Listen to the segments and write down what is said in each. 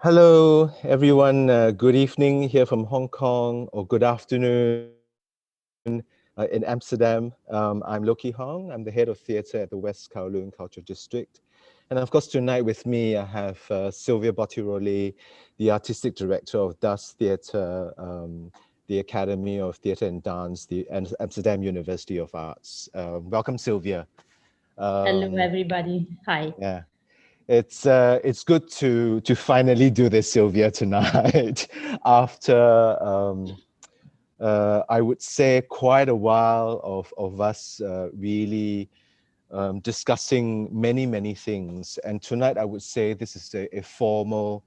Hello, everyone. Good evening here from Hong Kong, or good afternoon in Amsterdam. I'm Loki Hong. I'm the head of theatre at the West Kowloon Cultural District. And of course, tonight with me, I have Silvia Bottiroli, the artistic director of Das Theatre, the Academy of Theatre and Dance, the Amsterdam University of Arts. Welcome, Silvia. Hello, Um, everybody. Hi. yeah. It's good to finally do this, Silvia, tonight after I would say quite a while of us really discussing many things. And tonight I would say this is a formal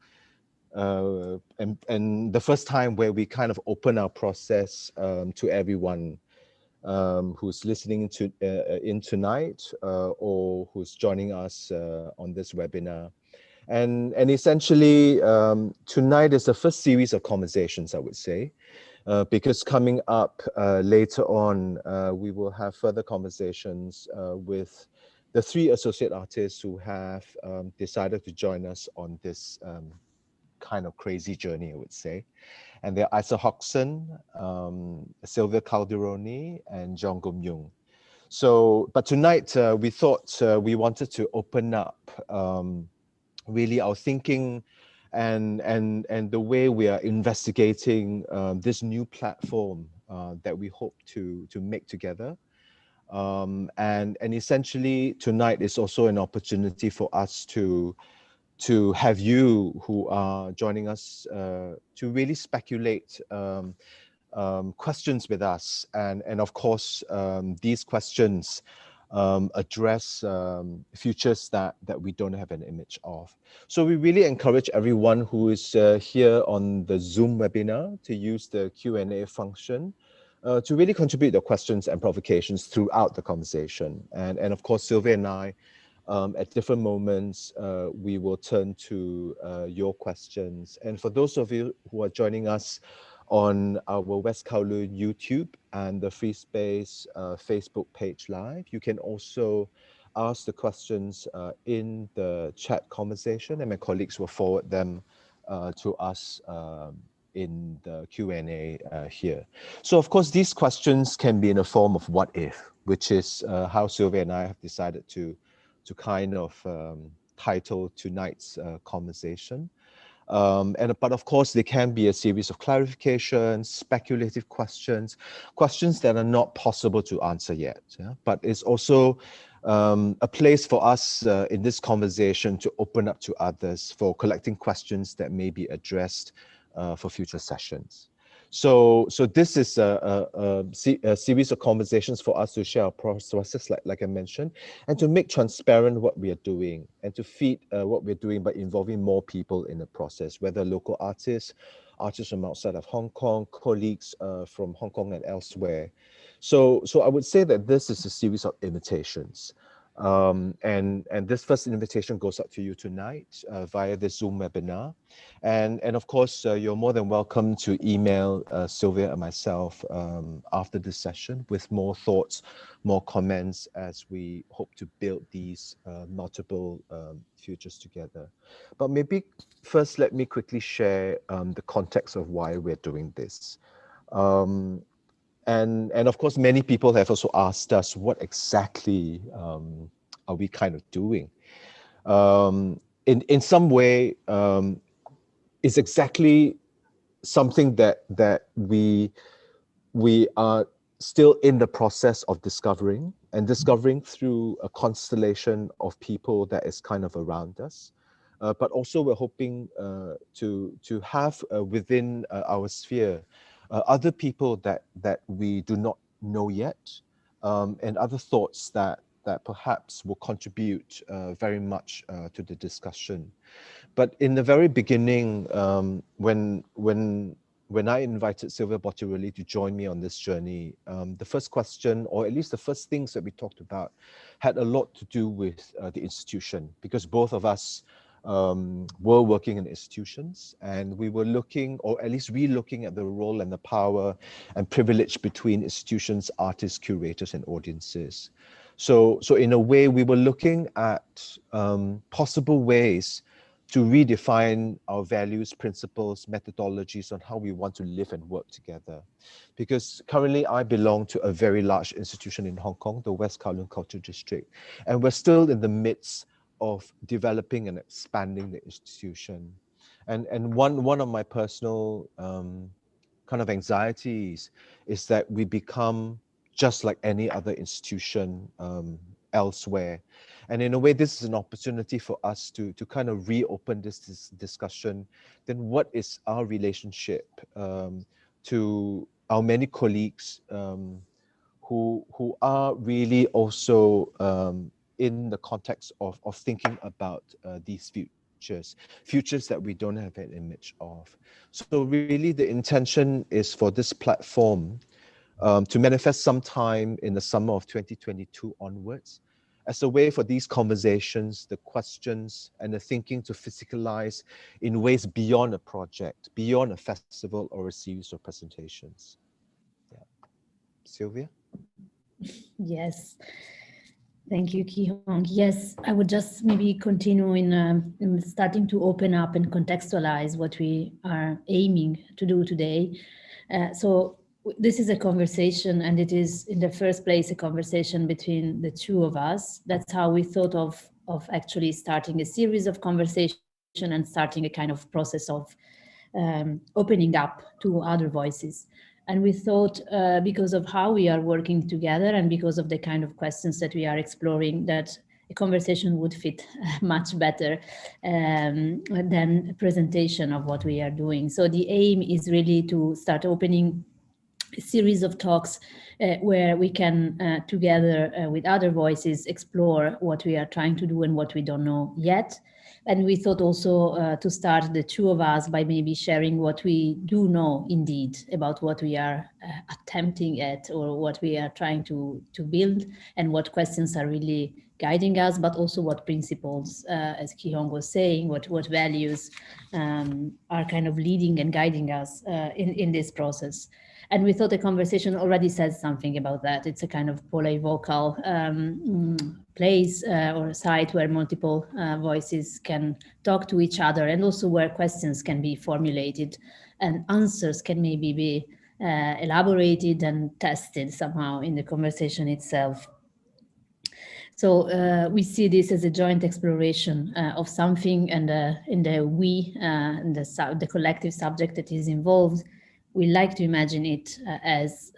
and the first time where we kind of open our process to everyone who's listening to in tonight or who's joining us on this webinar. And essentially, tonight is the first series of conversations, I would say, because coming up later on, we will have further conversations with the three associate artists who have decided to join us on this kind of crazy journey, I would say. And they're Isa Hodgson, Silvia Calderoni, and John Gum-Yung. So, but tonight we thought we wanted to open up really our thinking and the way we are investigating this new platform that we hope to make together. And essentially tonight is also an opportunity for us to have you who are joining us to really speculate questions with us. And of course, these questions address futures that we don't have an image of. So we really encourage everyone who is here on the Zoom webinar to use the Q&A function to really contribute their questions and provocations throughout the conversation. And of course, Silvia and I, at different moments, we will turn to your questions. And for those of you who are joining us on our West Kowloon YouTube and the Freespace Facebook page live, you can also ask the questions in the chat conversation, and my colleagues will forward them to us in the Q&A here. So of course, these questions can be in a form of what if, which is how Silvia and I have decided to kind of title tonight's conversation. But of course, there can be a series of clarifications, speculative questions, questions that are not possible to answer yet. Yeah? But it's also a place for us in this conversation to open up to others for collecting questions that may be addressed for future sessions. So this is a series of conversations for us to share our processes, like I mentioned, and to make transparent what we are doing and to feed what we're doing by involving more people in the process, whether local artists, artists from outside of Hong Kong, colleagues from Hong Kong and elsewhere. So I would say that this is a series of invitations. And this first invitation goes out to you tonight via the Zoom webinar. And of course, you're more than welcome to email Silvia and myself after this session with more thoughts, more comments as we hope to build these multiple futures together. But maybe first, let me quickly share the context of why we're doing this. And of course, many people have also asked us what exactly are we kind of doing? In some way, it's exactly something that we are still in the process of discovering through a constellation of people that is kind of around us. But also we're hoping to have within our sphere other people that we do not know yet, and other thoughts that perhaps will contribute very much to the discussion. But in the very beginning, when I invited Silvia Bottiroli to join me on this journey, the first question, or at least the first things that we talked about, had a lot to do with the institution, because both of us were working in institutions, and we were looking, or at least re-looking at the role and the power and privilege between institutions, artists, curators, and audiences. So in a way, we were looking at possible ways to redefine our values, principles, methodologies on how we want to live and work together. Because currently I belong to a very large institution in Hong Kong, the West Kowloon Cultural District, and we're still in the midst of developing and expanding the institution. And one of my personal kind of anxieties is that we become just like any other institution elsewhere. And in a way, this is an opportunity for us to kind of reopen this discussion. Then what is our relationship to our many colleagues who are really also in the context of thinking about these futures that we don't have an image of. So really the intention is for this platform to manifest sometime in the summer of 2022 onwards as a way for these conversations, the questions, and the thinking to physicalize in ways beyond a project, beyond a festival or a series of presentations. Yeah. Silvia? Yes. Thank you, Ki-hong. Yes, I would just maybe continue in starting to open up and contextualize what we are aiming to do today. So this is a conversation, and it is in the first place a conversation between the two of us. That's how we thought of actually starting a series of conversation and starting a kind of process of opening up to other voices. And we thought, because of how we are working together and because of the kind of questions that we are exploring, that a conversation would fit much better than a presentation of what we are doing. So the aim is really to start opening a series of talks where we can together with other voices explore what we are trying to do and what we don't know yet. And we thought also to start the two of us by maybe sharing what we do know indeed about what we are attempting at or what we are trying to build and what questions are really guiding us, but also what principles, as Ki-hong was saying, what values are kind of leading and guiding us in this process. And we thought the conversation already says something about that. It's a kind of polyvocal place or site where multiple voices can talk to each other, and also where questions can be formulated and answers can maybe be elaborated and tested somehow in the conversation itself. So we see this as a joint exploration of something, and in the we, the collective subject that is involved, we like to imagine it as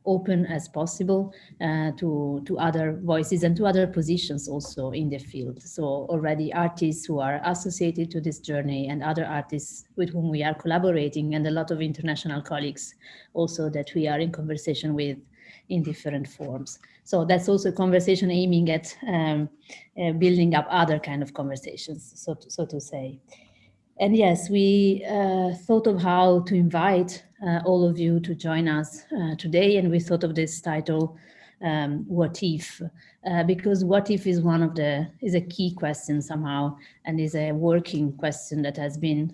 open as possible to other voices and to other positions also in the field. So already artists who are associated to this journey and other artists with whom we are collaborating, and a lot of international colleagues also that we are in conversation with in different forms. So that's also a conversation aiming at building up other kind of conversations, so to say. And yes, we thought of how to invite all of you to join us today, and we thought of this title, "What If?" Because what if is is a key question somehow, and is a working question that has been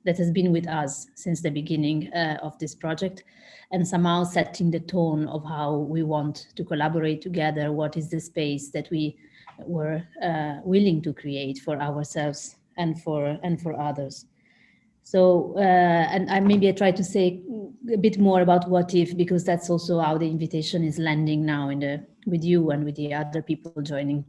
with us since the beginning of this project, and somehow setting the tone of how we want to collaborate together. What is the space that we were willing to create for ourselves and for others? So, and maybe I try to say a bit more about what if, because that's also how the invitation is landing now with you and with the other people joining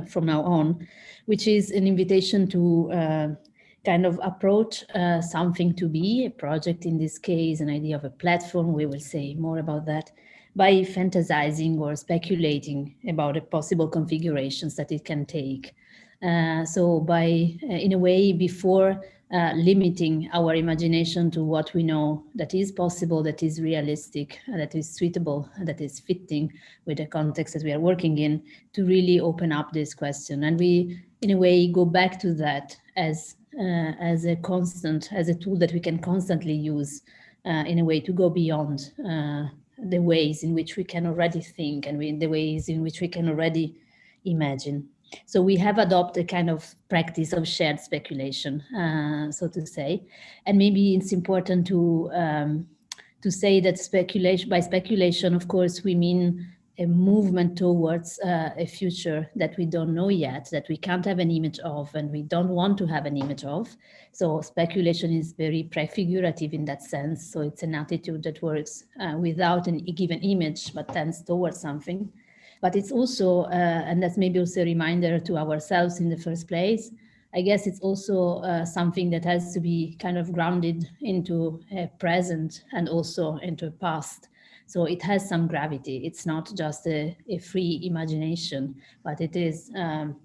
from now on, which is an invitation to kind of approach something to be a project, in this case, an idea of a platform. We will say more about that, by fantasizing or speculating about the possible configurations that it can take. So by, in a way, before limiting our imagination to what we know that is possible, that is realistic, that is suitable, that is fitting with the context that we are working in, to really open up this question. And we, in a way, go back to that as a constant, as a tool that we can constantly use in a way to go beyond the ways in which we can already think, and the ways in which we can already imagine. So we have adopted a kind of practice of shared speculation, so to say. And maybe it's important to say that by speculation, of course, we mean a movement towards a future that we don't know yet, that we can't have an image of, and we don't want to have an image of. So speculation is very prefigurative in that sense. So it's an attitude that works without a given image, but tends towards something. But it's also, and that's maybe also a reminder to ourselves in the first place, I guess it's also something that has to be kind of grounded into a present and also into a past. So it has some gravity. It's not just a free imagination, but it is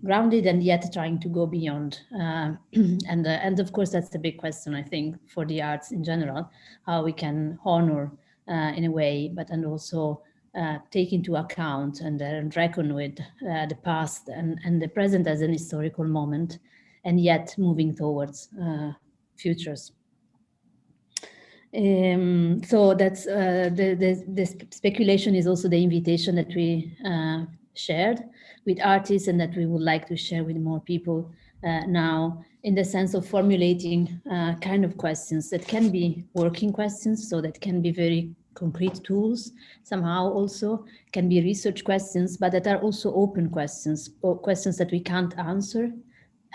grounded and yet trying to go beyond. And of course, that's the big question, I think, for the arts in general, how we can honor in a way, but and also take into account and reckon with the past and the present as an historical moment, and yet moving towards futures. So that's the speculation is also the invitation that we shared with artists and that we would like to share with more people now, in the sense of formulating kind of questions that can be working questions, so that can be very concrete tools, somehow also can be research questions, but that are also open questions, or questions that we can't answer.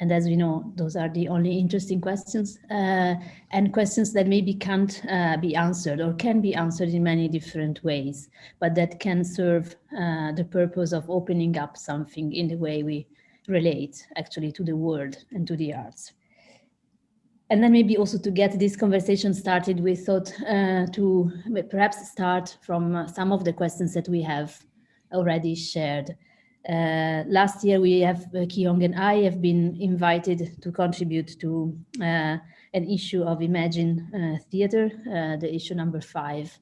And as we know, those are the only interesting questions, and questions that maybe can't be answered or can be answered in many different ways, but that can serve the purpose of opening up something in the way we relate actually to the world and to the arts. And then maybe also to get this conversation started, we thought to perhaps start from some of the questions that we have already shared. Last year, we have, Ki-Hong and I have been invited to contribute to an issue of Imagine Theatre, the issue number 5,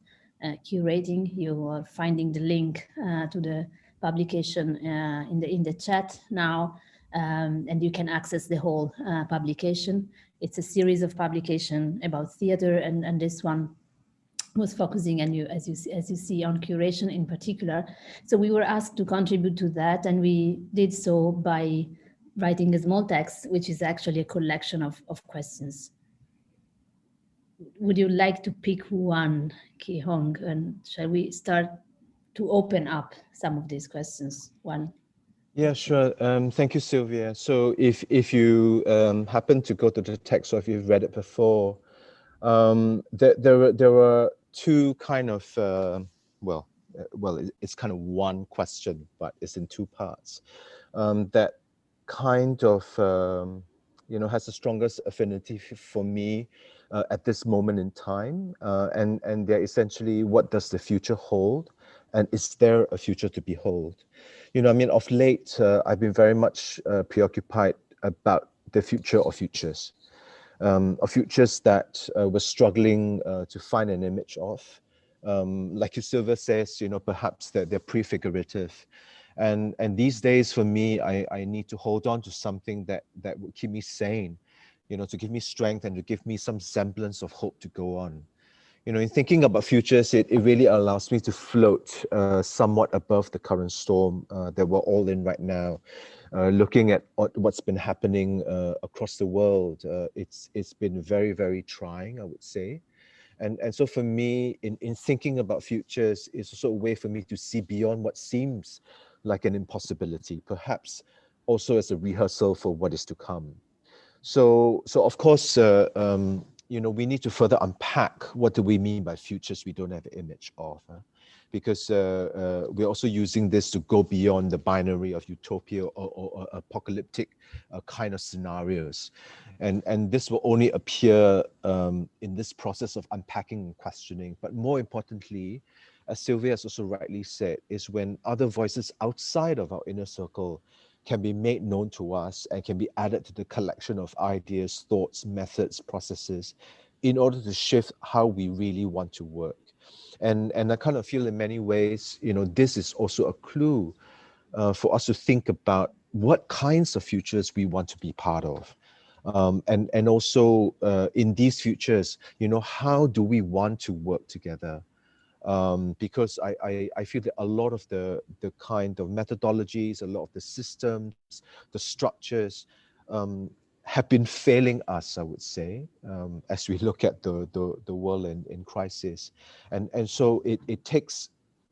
curating. You are finding the link to the publication in the chat now, and you can access the whole publication. It's a series of publication about theater, and this one was focusing on as you see on curation in particular. So we were asked to contribute to that, and we did so by writing a small text, which is actually a collection of questions. Would you like to pick one, Ki-Hong, and shall we start to open up some of these questions? One. Yeah, sure. Thank you, Silvia. So if you happen to go to the text, or if you've read it before, there were two kind of it's kind of one question, but it's in two parts. That kind of has the strongest affinity for me at this moment in time, and they're essentially, what does the future hold, and is there a future to behold? I mean, of late, I've been very much preoccupied about the future of futures. Of futures that we're struggling to find an image of. Like Silvia says, perhaps they're prefigurative. And these days, for me, I need to hold on to something that would keep me sane, to give me strength and to give me some semblance of hope to go on. In thinking about futures, it really allows me to float somewhat above the current storm that we're all in right now. Looking at what's been happening across the world, it's been very, very trying, I would say. And so for me, in thinking about futures, it's also a way for me to see beyond what seems like an impossibility, perhaps also as a rehearsal for what is to come. So of course, we need to further unpack what do we mean by futures we don't have an image of, because we're also using this to go beyond the binary of utopia or apocalyptic kind of scenarios. And this will only appear in this process of unpacking and questioning. But more importantly, as Silvia has also rightly said, is when other voices outside of our inner circle can be made known to us and can be added to the collection of ideas, thoughts, methods, processes, in order to shift how we really want to work. And I kind of feel in many ways, this is also a clue for us to think about what kinds of futures we want to be part of. And also in these futures, how do we want to work together? Because I feel that a lot of the kind of methodologies, a lot of the systems, the structures have been failing us, I would say, as we look at the world in crisis. And so it takes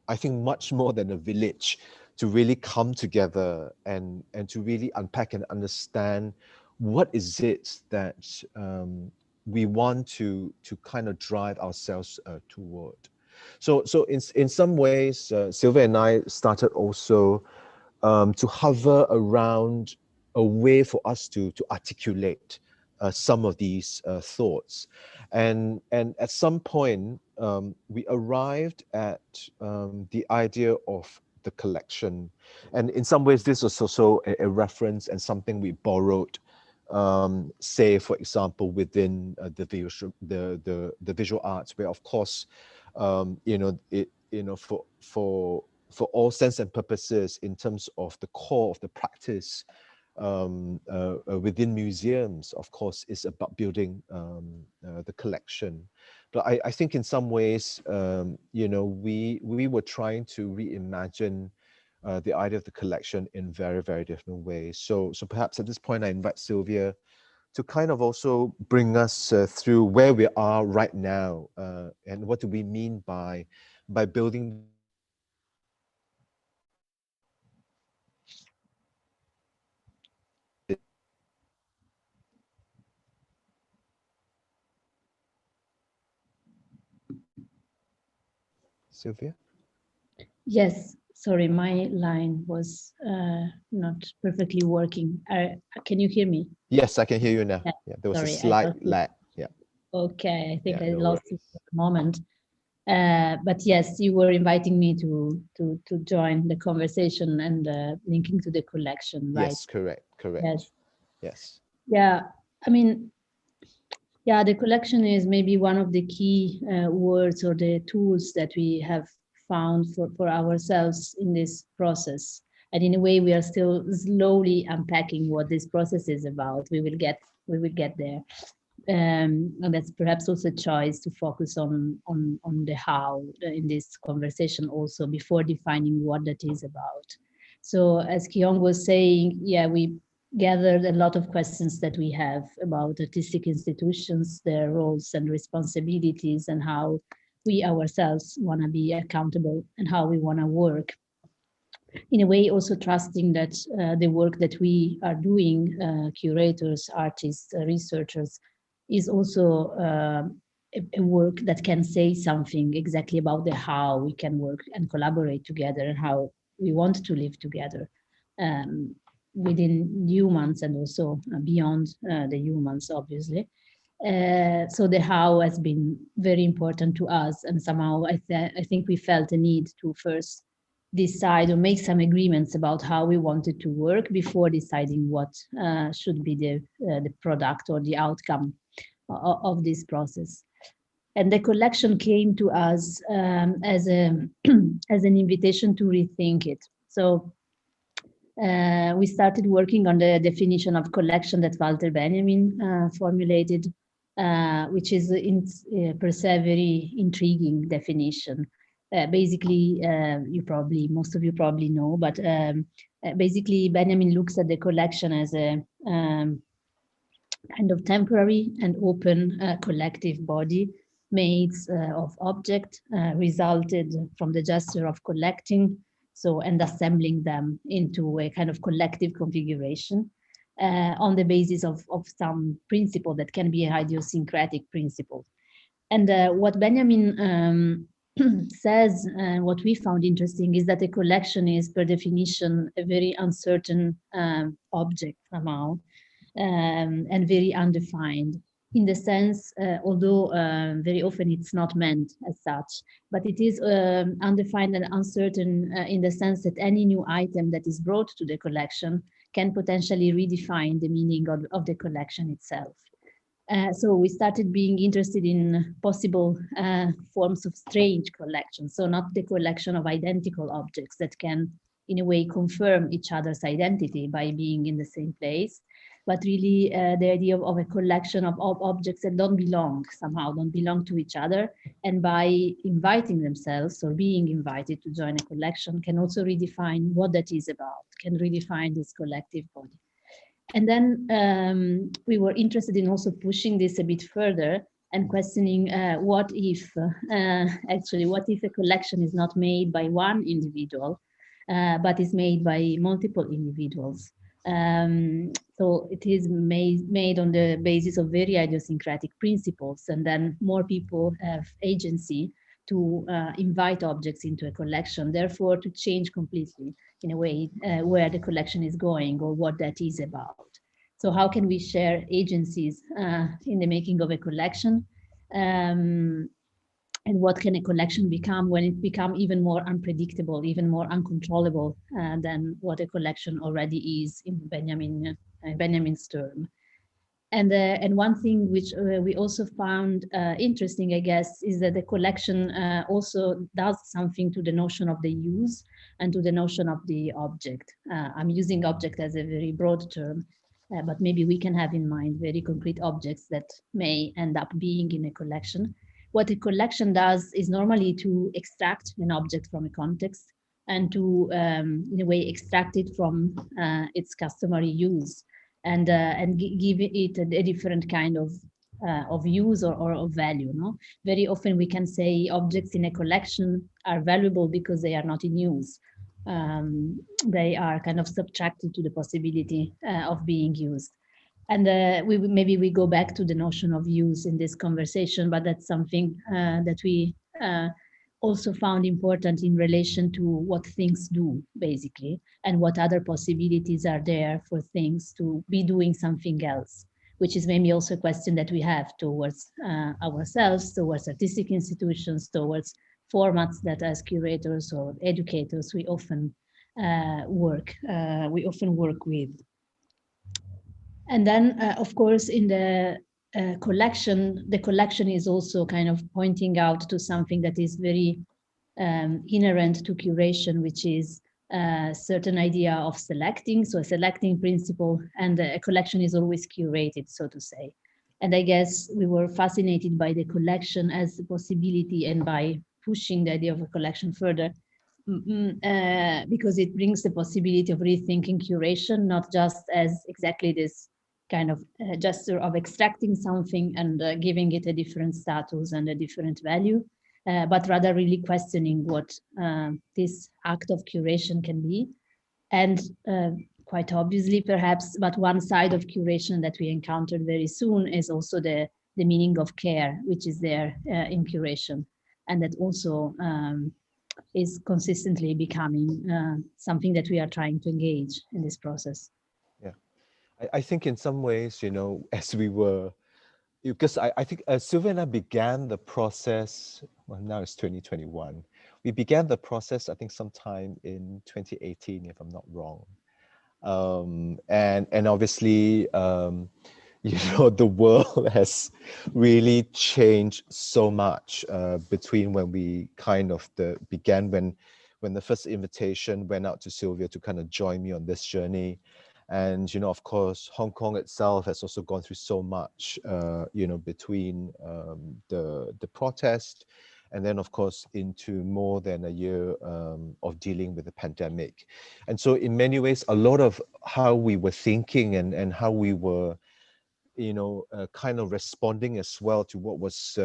I think, much more than a village, to really come together and to really unpack and understand what is it that we want to kind of drive ourselves toward. So in some ways, Silvia and I started also to hover around a way for us to articulate some of these thoughts, and at some point we arrived at the idea of the collection, and in some ways this was also a reference and something we borrowed, say for example within the visual arts, where of course for all sense and purposes, in terms of the core of the practice within museums, of course, is about building the collection. But I think in some ways, we were trying to reimagine the idea of the collection in very, very different ways. So perhaps at this point, I invite Silvia to kind of also bring us through where we are right now, and what do we mean by building the collection. Silvia? Yes, sorry, my line was not perfectly working. Can you hear me? Yes, I can hear you now. Yeah, Yeah, there was sorry, a slight lag. Yeah. Okay, I think Yeah, I no lost worries. it for a moment. But yes, you were inviting me to join the conversation and linking to the collection, right? Yes, correct. Yes. Yes. Yeah, I mean, yeah, the collection is maybe one of the key words or the tools that we have found for ourselves in this process. And in a way, we are still slowly unpacking what this process is about. We will get there. And that's perhaps also a choice to focus on the how in this conversation also, before defining what that is about. So as Kyung was saying, yeah, we gathered a lot of questions that we have about artistic institutions, their roles and responsibilities, and how we ourselves want to be accountable and how we want to work. In a way, also trusting that the work that we are doing, curators, artists, researchers, is also a work that can say something exactly about the how we can work and collaborate together, and how we want to live together um, within humans and also beyond the humans, obviously. So the how has been very important to us, and somehow I think we felt a need to first decide or make some agreements about how we wanted to work before deciding what should be the product or the outcome of this process. And the collection came to us as a as an invitation to rethink it. So we started working on the definition of collection that Walter Benjamin formulated, which is per se very intriguing definition. Basically, most of you probably know, but basically Benjamin looks at the collection as a kind of temporary and open collective body made of objects resulted from the gesture of collecting, so and assembling them into a kind of collective configuration on the basis of some principle that can be a idiosyncratic principle. And what Benjamin says, what we found interesting, is that a collection is per definition a very uncertain object somehow, and very undefined, in the sense, although very often it's not meant as such, but it is undefined and uncertain in the sense that any new item that is brought to the collection can potentially redefine the meaning of the collection itself. So we started being interested in possible forms of strange collections. So not the collection of identical objects that can, in a way, confirm each other's identity by being in the same place, but really the idea of a collection of objects that don't belong, somehow don't belong to each other, and by inviting themselves or being invited to join a collection can also redefine what that is about, can redefine this collective body. And then we were interested in also pushing this a bit further and questioning what if, actually, what if a collection is not made by one individual, but is made by multiple individuals. So it is made on the basis of very idiosyncratic principles, and then more people have agency to invite objects into a collection, therefore to change completely, in a way, where the collection is going or what that is about. So how can we share agencies in the making of a collection? Um, and what can a collection become when it becomes even more unpredictable, even more uncontrollable than what a collection already is in Benjamin's term. And one thing which we also found interesting, I guess, is that the collection also does something to the notion of the use and to the notion of the object. I'm using object as a very broad term, but maybe we can have in mind very concrete objects that may end up being in a collection. What a collection does is normally to extract an object from a context and to, in a way, extract it from its customary use and give it a different kind of use or of value. No, very often we can say objects in a collection are valuable because they are not in use. They are kind of subtracted to the possibility of being used. And maybe we go back to the notion of use in this conversation, but that's something that we also found important in relation to what things do, basically, and what other possibilities are there for things to be doing something else, which is maybe also a question that we have towards ourselves, towards artistic institutions, towards formats that as curators or educators we often work with. And then, of course, in the collection is also kind of pointing out to something that is very inherent to curation, which is a certain idea of selecting, so a selecting principle, and a collection is always curated, so to say. And I guess we were fascinated by the collection as a possibility and by pushing the idea of a collection further, because it brings the possibility of rethinking curation, not just as exactly this kind of gesture of extracting something and giving it a different status and a different value, but rather really questioning what this act of curation can be. And quite obviously, perhaps, but one side of curation that we encountered very soon is also the meaning of care, which is there in curation, and that also is consistently becoming something that we are trying to engage in this process. Yeah, I think in some ways, as we were, because I think Silvia and I began the process, well, now it's 2021. We began the process, I think, sometime in 2018, if I'm not wrong. And obviously, the world has really changed so much between when we kind of began, when the first invitation went out to Silvia to kind of join me on this journey. And, of course, Hong Kong itself has also gone through so much, between the protest and then, of course, into more than a year of dealing with the pandemic. And so in many ways, a lot of how we were thinking and how we were, kind of responding as well to what was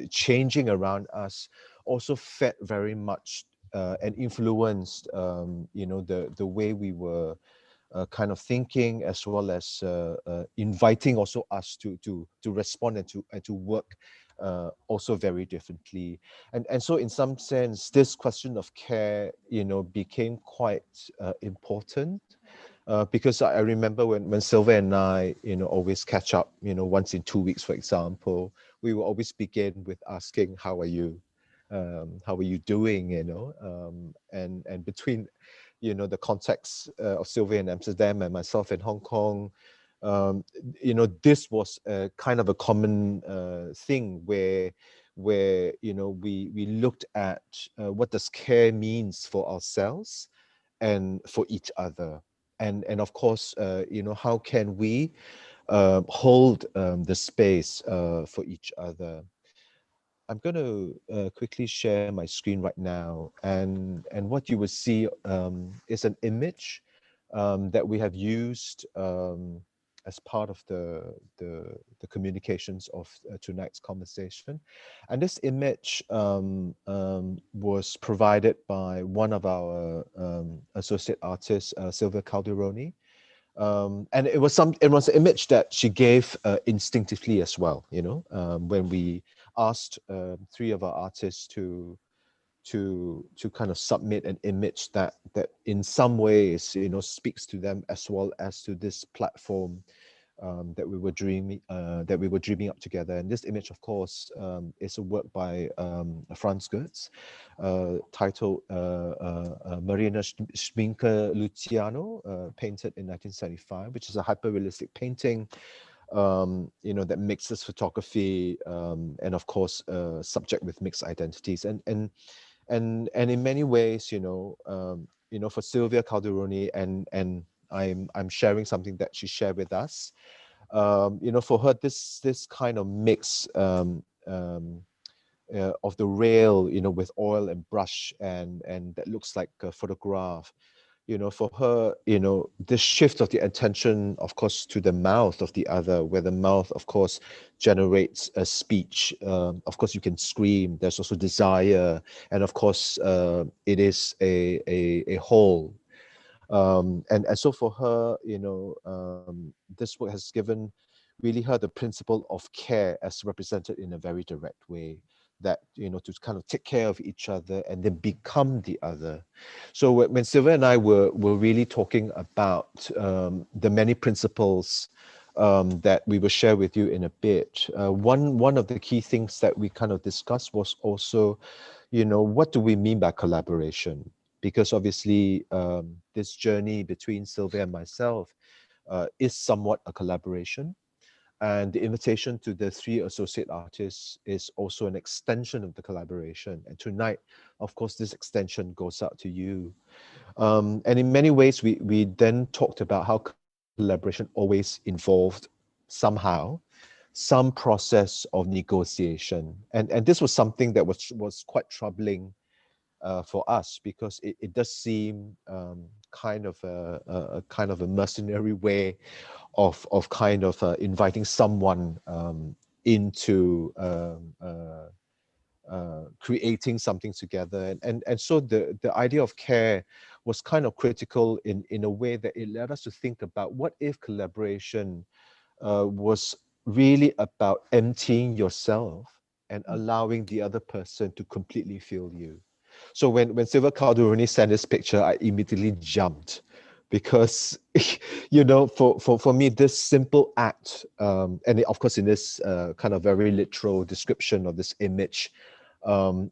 changing around us also fed very much and influenced, the way we were kind of thinking, as well as inviting also us to respond and to work also very differently. And so in some sense, this question of care, became quite important. Because I remember when Silvia and I, always catch up, once in 2 weeks, for example, we will always begin with asking, how are you? How are you doing? And between, the context of Silvia in Amsterdam and myself in Hong Kong, this was a kind of a common thing where we looked at what does care means for ourselves and for each other. And of course, how can we hold the space for each other? I'm going to quickly share my screen right now, and what you will see is an image that we have used as part of the communications of tonight's conversation. And this image was provided by one of our associate artists, Silvia Calderoni. And it was an image that she gave instinctively as well, you know, when we asked three of our artists to kind of submit an image that in some ways, you know, speaks to them as well as to this platform that we were dreaming up together. And this image, of course, is a work by Franz Goetz, titled Marina Schminke Luciano, painted in 1975, which is a hyper-realistic painting, you know, that mixes photography and, of course, subject with mixed identities. And in many ways, you know, for Silvia Calderoni, and I'm sharing something that she shared with us. You know, for her, this kind of mix of the rail, you know, with oil and brush, and that looks like a photograph. You know, for her, you know, this shift of the attention, of course, to the mouth of the other, where the mouth, of course, generates a speech. Of course, you can scream. There's also desire, and of course, it is a whole. And so for her, you know, this work has given really her the principle of care as represented in a very direct way, that, you know, to kind of take care of each other and then become the other. So when Silvia and I were really talking about the many principles that we will share with you in a bit, one of the key things that we kind of discussed was also, you know, what do we mean by collaboration? Because obviously this journey between Silvia and myself is somewhat a collaboration. And the invitation to the three associate artists is also an extension of the collaboration. And tonight, of course, this extension goes out to you. And in many ways, we then talked about how collaboration always involved somehow some process of negotiation. And this was something that was quite troubling for us, because it does seem kind of a kind of a mercenary way of kind of inviting someone into creating something together. And so the idea of care was kind of critical in a way that it led us to think about what if collaboration was really about emptying yourself and allowing the other person to completely feel you. So when Silvia Calderoni sent this picture, I immediately jumped, because you know, for me, this simple act, and of course in this kind of very literal description of this image,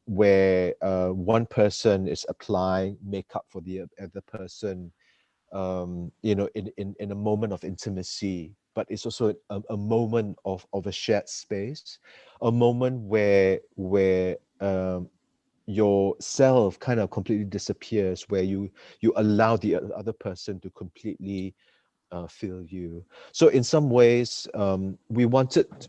where one person is applying makeup for the other person, you know, in a moment of intimacy, but it's also a moment of a shared space, a moment where yourself kind of completely disappears, where you allow the other person to completely feel you. So in some ways, we wanted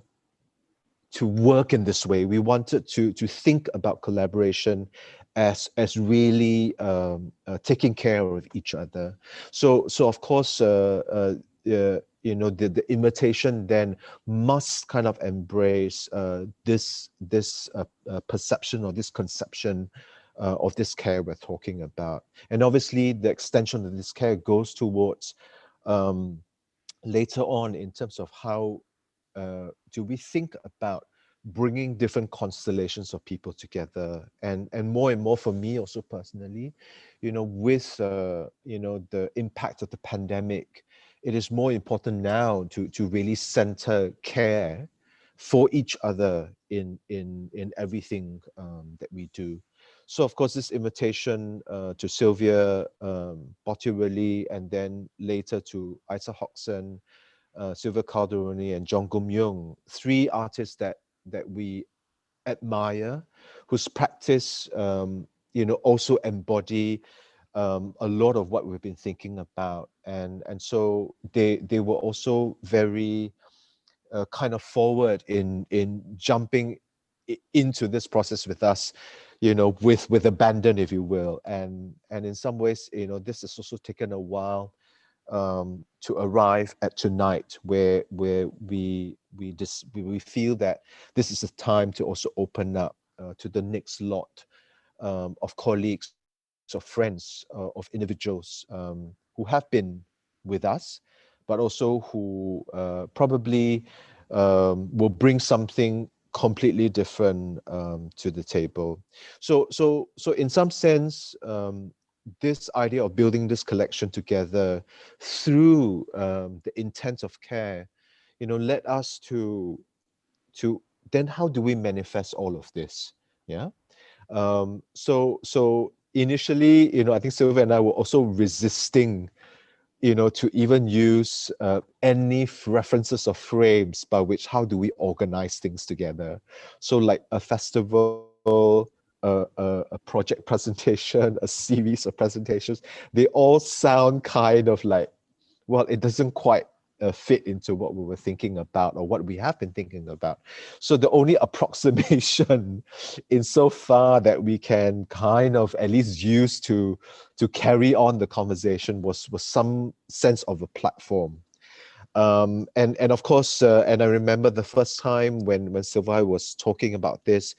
to work in this way. We wanted to think about collaboration as really taking care of each other. So of course, you know, the invitation then must kind of embrace this perception or this conception of this care we're talking about. And obviously, the extension of this care goes towards later on in terms of how do we think about bringing different constellations of people together, and more for me also personally, you know, with you know, the impact of the pandemic, it is more important now to really center care for each other in everything that we do. So of course, this invitation to Silvia, Bottiroli, and then later to Isa Hoxton, Silvia Calderoni, and John Gum-Yung, three artists that we admire, whose practice, you know, also embody a lot of what we've been thinking about, and so they were also very kind of forward in jumping into this process with us, you know, with abandon, if you will, and in some ways, you know, this has also taken a while to arrive at tonight, where we feel that this is a time to also open up to the next lot of colleagues or friends of individuals who have been with us, but also who probably will bring something completely different to the table. So in some sense, this idea of building this collection together through the intent of care, led us to then how do we manifest all of this? Yeah. So initially, I think Silvia and I were also resisting, to even use any references or frames by which how do we organize things together. So like a festival, a project presentation, a series of presentations, they all sound kind of like, well, it doesn't quite fit into what we were thinking about or what we have been thinking about. So the only approximation insofar that we can kind of at least use to carry on the conversation was some sense of a platform. And of course, and I remember the first time when Silvia was talking about this,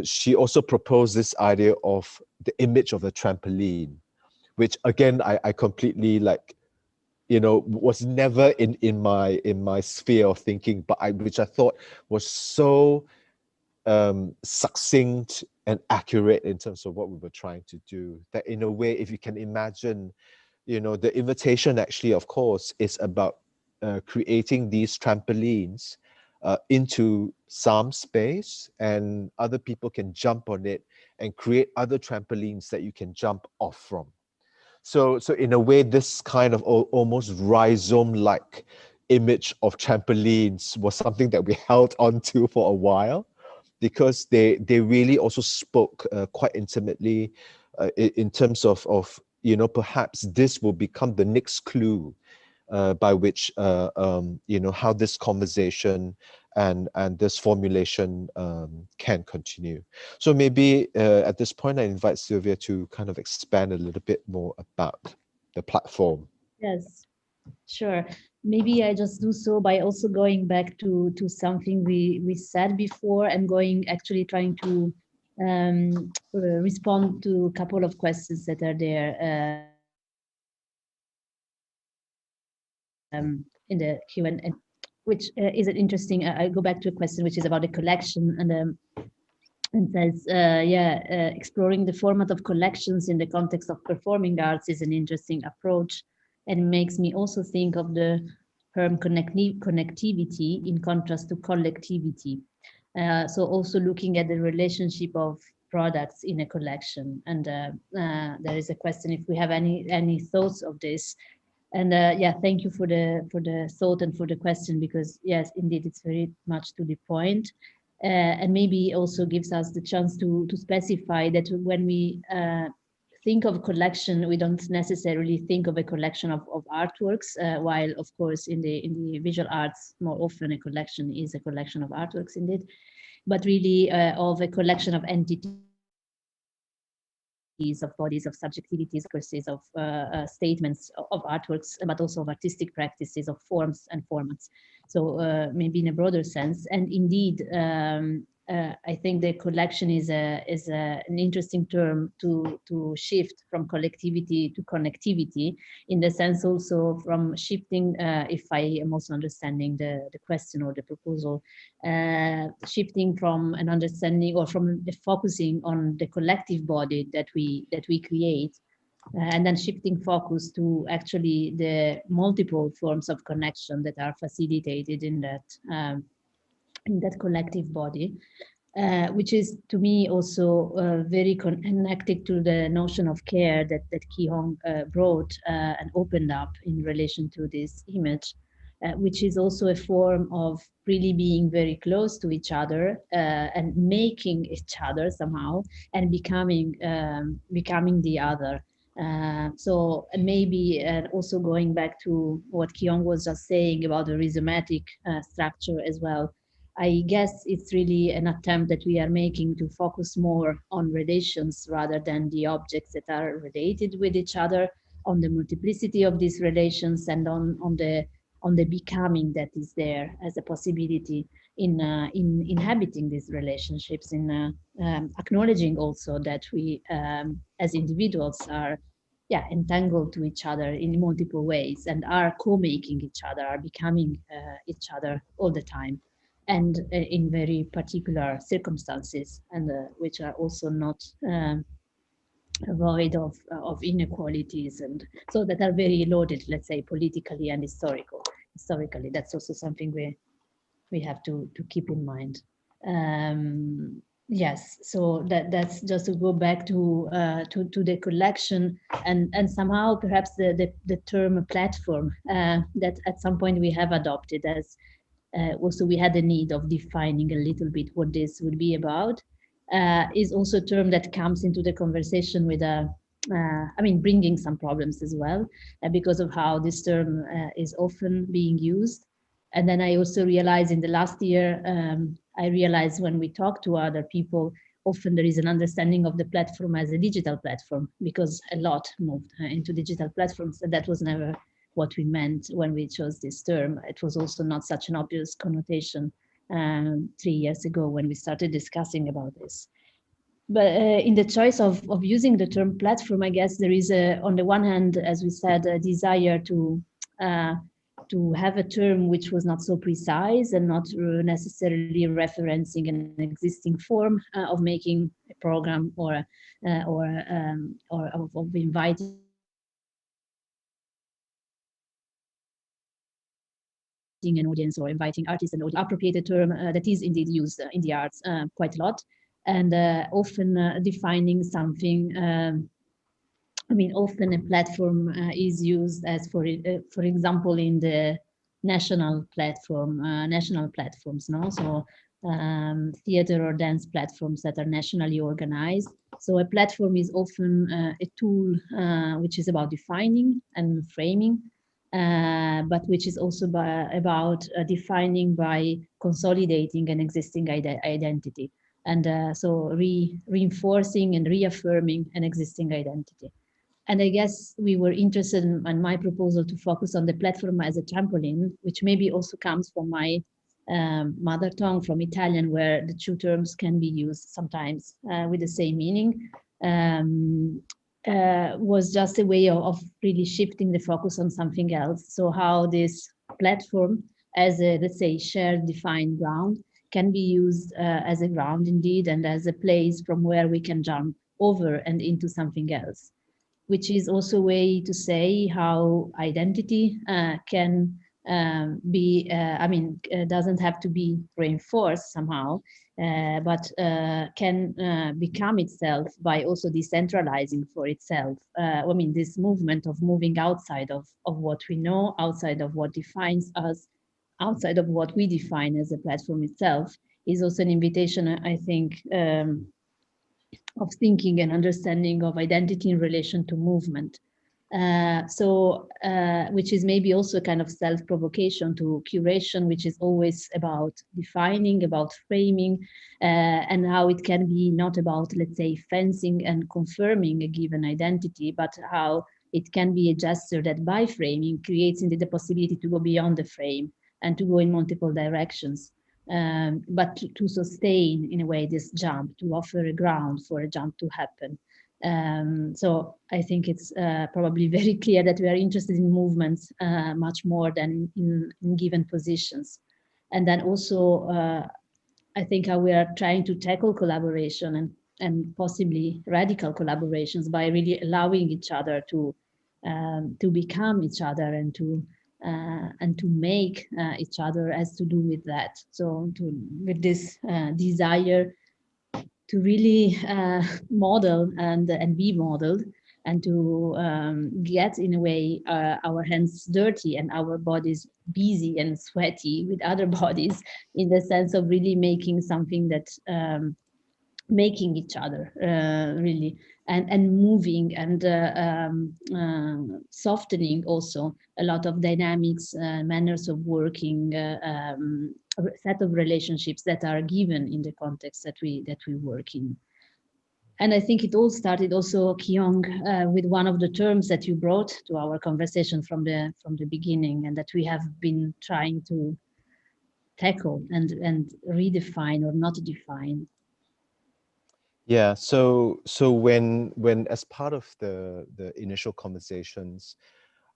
she also proposed this idea of the image of the trampoline, which again, I completely like, was never in my sphere of thinking, but which I thought was so succinct and accurate in terms of what we were trying to do. That in a way, if you can imagine, the invitation actually, of course, is about creating these trampolines into some space, and other people can jump on it and create other trampolines that you can jump off from. So in a way, this kind of almost rhizome-like image of trampolines was something that we held on to for a while, because they really also spoke quite intimately in terms of perhaps this will become the next clue by which how this conversation and this formulation can continue. So maybe at this point, I invite Silvia to kind of expand a little bit more about the platform. Yes, sure. Maybe I just do so by also going back to something we said before, and actually trying to respond to a couple of questions that are there in the Q&A, which is an interesting. I go back to a question which is about the collection, and says, exploring the format of collections in the context of performing arts is an interesting approach, and makes me also think of the term connectivity in contrast to collectivity. So also looking at the relationship of products in a collection. And there is a question if we have any thoughts of this. And thank you for the thought and for the question, because yes, indeed, it's very much to the point. And maybe also gives us the chance to specify that when we think of collection, we don't necessarily think of a collection of artworks, while of course in the visual arts, more often a collection is a collection of artworks indeed, but really of a collection of entities, of bodies, of subjectivities, courses, of statements of artworks, but also of artistic practices, of forms and formats. So maybe in a broader sense, and indeed, I think the collection is an interesting term to shift from collectivity to connectivity, in the sense also from shifting, if I am also understanding the question or the proposal, shifting from an understanding or from the focusing on the collective body that we create, and then shifting focus to actually the multiple forms of connection that are facilitated in that collective body, which is to me also very connected to the notion of care that Ki-Hong brought and opened up in relation to this image, which is also a form of really being very close to each other and making each other somehow, and becoming the other. So maybe also going back to what Ki-Hong was just saying about the rhizomatic structure as well, I guess it's really an attempt that we are making to focus more on relations rather than the objects that are related with each other, on the multiplicity of these relations and on the becoming that is there as a possibility in inhabiting these relationships, in acknowledging also that we as individuals are entangled to each other in multiple ways and are co-making each other, are becoming each other all the time, and in very particular circumstances, and which are also not void of inequalities, and so that are very loaded, let's say, politically and historically. That's also something we have to keep in mind. Yes, so that's just to go back to the collection, and somehow perhaps the term platform that at some point we have adopted as also we had the need of defining a little bit what this would be about, is also a term that comes into the conversation with I mean, bringing some problems as well, because of how this term is often being used. And then I also realized in the last year, I realized when we talk to other people, often there is an understanding of the platform as a digital platform, because a lot moved into digital platforms, and that was never what we meant when we chose this term. It was also not such an obvious connotation 3 years ago when we started discussing about this. But in the choice of using the term platform, I guess there is, on the one hand, as we said, a desire to have a term which was not so precise and not necessarily referencing an existing form of making a program or of inviting an audience or inviting artists and audience. Appropriate a term that is indeed used in the arts quite a lot, and often defining something. I mean, often a platform is used as, for example, in the national platforms, no? So theater or dance platforms that are nationally organized. So a platform is often a tool which is about defining and framing, but which is also about defining by consolidating an existing identity, and so reinforcing and reaffirming an existing identity. And I guess we were interested in my proposal to focus on the platform as a trampoline, which maybe also comes from my mother tongue, from Italian, where the two terms can be used sometimes with the same meaning. Was just a way of really shifting the focus on something else. So how this platform as a, let's say, shared defined ground can be used as a ground indeed, and as a place from where we can jump over and into something else, which is also a way to say how identity can be, I mean, doesn't have to be reinforced somehow, but can become itself by also decentralizing for itself. I mean, this movement of moving outside of what we know, outside of what defines us, outside of what we define as a platform itself, is also an invitation, I think, of thinking and understanding of identity in relation to movement. Which is maybe also kind of self-provocation to curation, which is always about defining, about framing, and how it can be not about, let's say, fencing and confirming a given identity, but how it can be a gesture that by framing creates indeed the possibility to go beyond the frame and to go in multiple directions. But to sustain, in a way, this jump, to offer a ground for a jump to happen. So I think it's probably very clear that we are interested in movements much more than in given positions. And then also, I think how we are trying to tackle collaboration and possibly radical collaborations by really allowing each other to become each other and to make each other has to do with that. So with this desire to really model and be modeled, and to get, in a way, our hands dirty and our bodies busy and sweaty with other bodies, in the sense of really making something that making each other really, and moving and softening also a lot of dynamics, manners of working, set of relationships that are given in the context that we work in. And I think it all started also, Kyung, with one of the terms that you brought to our conversation from the beginning, and that we have been trying to tackle and redefine or not define. Yeah, so when as part of the initial conversations,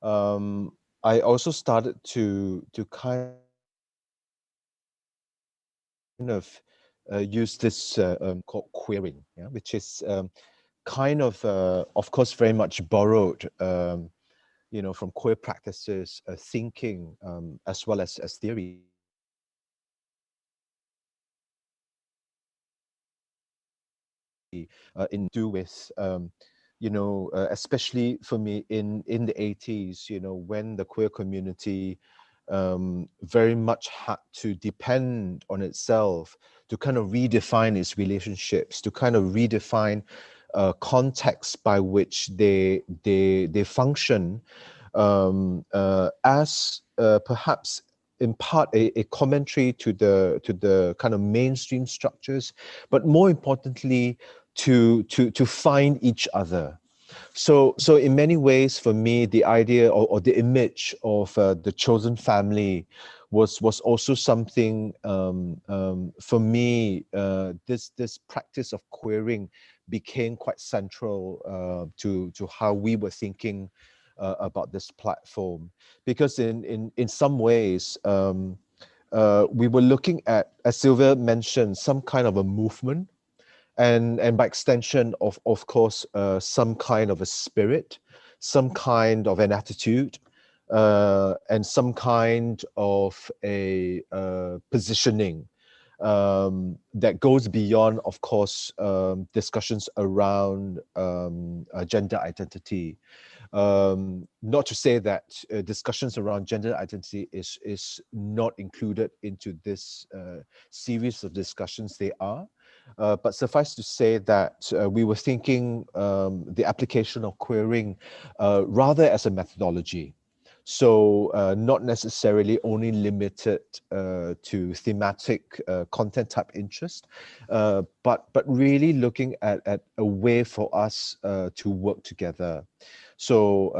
I also started to kind of use this called querying, yeah, which is of course, very much borrowed, from queer practices, thinking, as well as theory, in do with, especially for me in the 80s, when the queer community very much had to depend on itself to kind of redefine its relationships, to kind of redefine context by which they function, as perhaps in part a commentary to the kind of mainstream structures, but more importantly to find each other. So in many ways, for me, the idea or the image of the chosen family was also something, for me. This practice of querying became quite central to how we were thinking about this platform, because in some ways, we were looking at, as Silvia mentioned, some kind of a movement, and by extension of course, some kind of a spirit, some kind of an attitude, and some kind of a positioning, that goes beyond, of course, discussions around gender identity. Not to say that discussions around gender identity is not included into this series of discussions. They are, but suffice to say that we were thinking the application of querying rather as a methodology. So not necessarily only limited to thematic content type interest, but really looking at a way for us to work together. So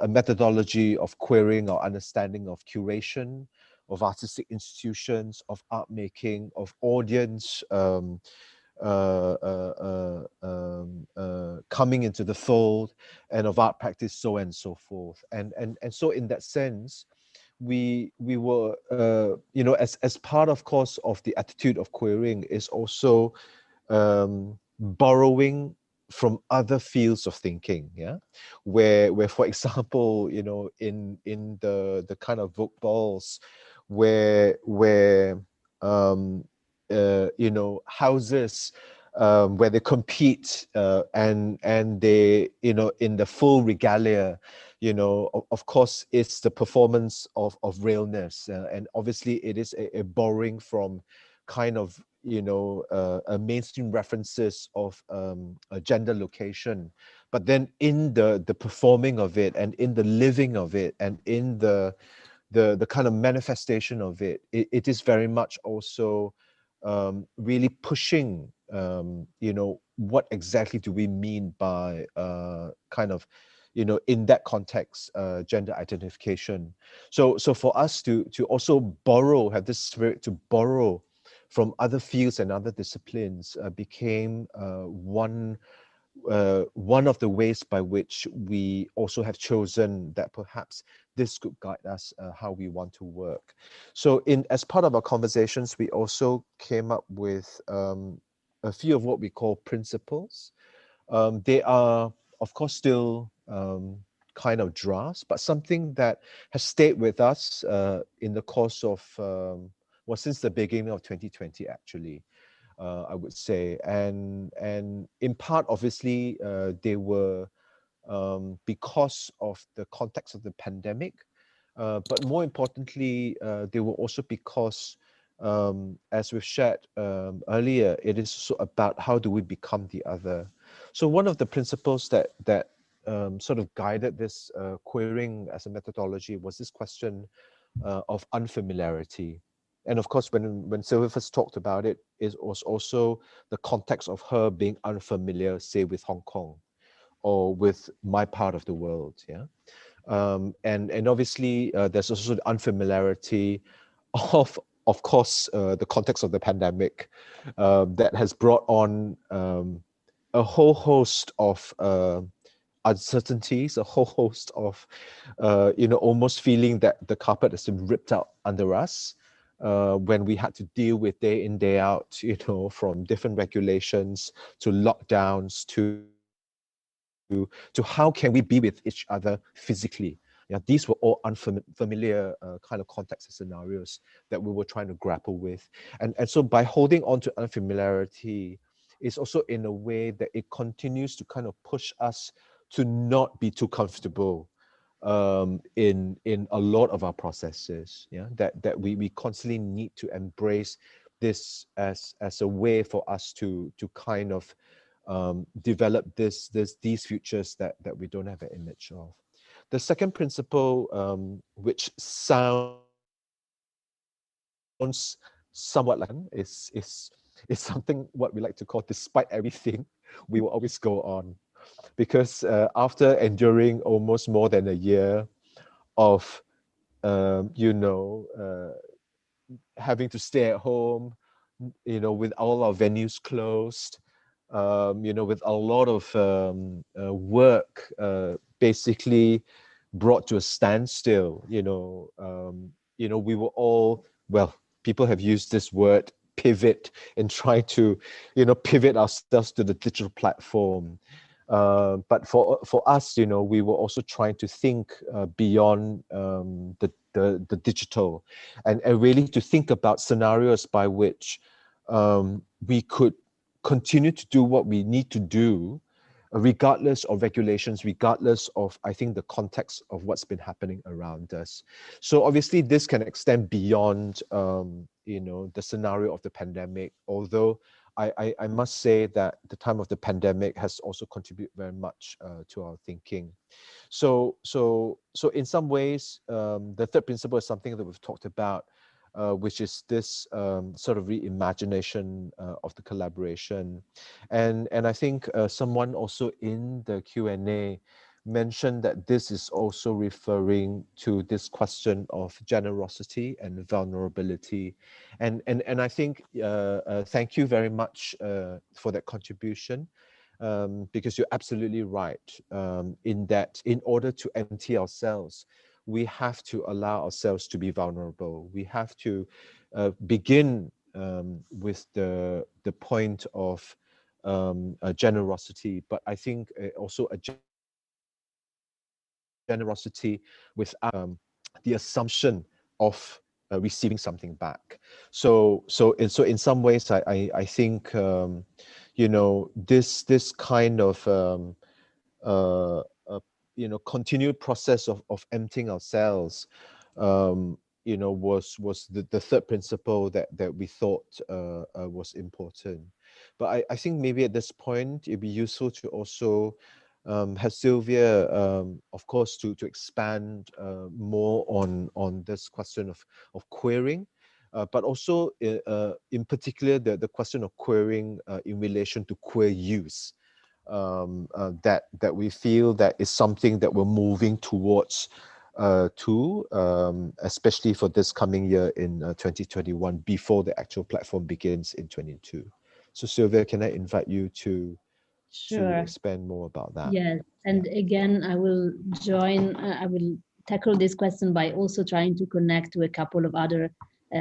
a methodology of querying our understanding of curation, of artistic institutions, of art making, of audience, coming into the fold, and of art practice, so on and so forth. And so in that sense, we were, as part, of course, of the attitude of querying is also borrowing from other fields of thinking, yeah, where for example, in the kind of book balls where houses, where they compete, and they, in the full regalia, of course, it's the performance of realness, and obviously it is a borrowing from kind of, mainstream references of a gender location, but then in the performing of it, and in the living of it, and in the kind of manifestation of it is very much also really pushing, what exactly do we mean by kind of, in that context, gender identification. So for us to also borrow, have this spirit to borrow from other fields and other disciplines, became one of the ways by which we also have chosen that perhaps this could guide us how we want to work. So as part of our conversations, we also came up with a few of what we call principles. They are, of course, still kind of drafts, but something that has stayed with us in the course of, well, since the beginning of 2020, actually. I would say, and in part, obviously, they were because of the context of the pandemic, but more importantly, they were also because, as we've shared earlier, it is also about how do we become the other. So one of the principles that sort of guided this querying as a methodology was this question of unfamiliarity. And of course, when Silvia first talked about it, it was also the context of her being unfamiliar, say, with Hong Kong or with my part of the world. Yeah. And obviously, there's also the unfamiliarity of course, the context of the pandemic that has brought on a whole host of uncertainties, a whole host of, almost feeling that the carpet has been ripped out under us when we had to deal with day in, day out, from different regulations to lockdowns to how can we be with each other physically. Yeah, these were all unfamiliar kind of contexts and scenarios that we were trying to grapple with. And so by holding on to unfamiliarity, it's also in a way that it continues to kind of push us to not be too comfortable in a lot of our processes. Yeah, that we constantly need to embrace this as a way for us to kind of develop these futures that we don't have an image of. The second principle, which sounds somewhat like is something what we like to call, despite everything, we will always go on. Because after enduring almost more than a year of having to stay at home, with all our venues closed, with a lot of work basically brought to a standstill. We were all, well, people have used this word pivot and try to, pivot ourselves to the digital platform. But for us, we were also trying to think beyond the digital, and really to think about scenarios by which we could continue to do what we need to do, regardless of regulations, regardless of, I think, the context of what's been happening around us. So obviously this can extend beyond, the scenario of the pandemic, although I must say that the time of the pandemic has also contributed very much to our thinking. So in some ways, the third principle is something that we've talked about, which is this sort of reimagination of the collaboration. And I think someone also in the Q&A mentioned that this is also referring to this question of generosity and vulnerability. And I think, thank you very much for that contribution. Because you're absolutely right, in that in order to empty ourselves, we have to allow ourselves to be vulnerable. We have to begin with the point of generosity, but I think also a generosity without the assumption of receiving something back. So in some ways, I think this kind of uh, uh, continued process of emptying ourselves, was the third principle that we thought was important. But I think maybe at this point it'd be useful to also have Silvia, of course, to expand more on this question of querying, but also in particular the question of querying in relation to queer use. That we feel that is something that we're moving towards especially for this coming year in 2021, before the actual platform begins in 22. So Silvia, can I invite you to Sure. expand more about that? Yes, and again, I will tackle this question by also trying to connect to a couple of other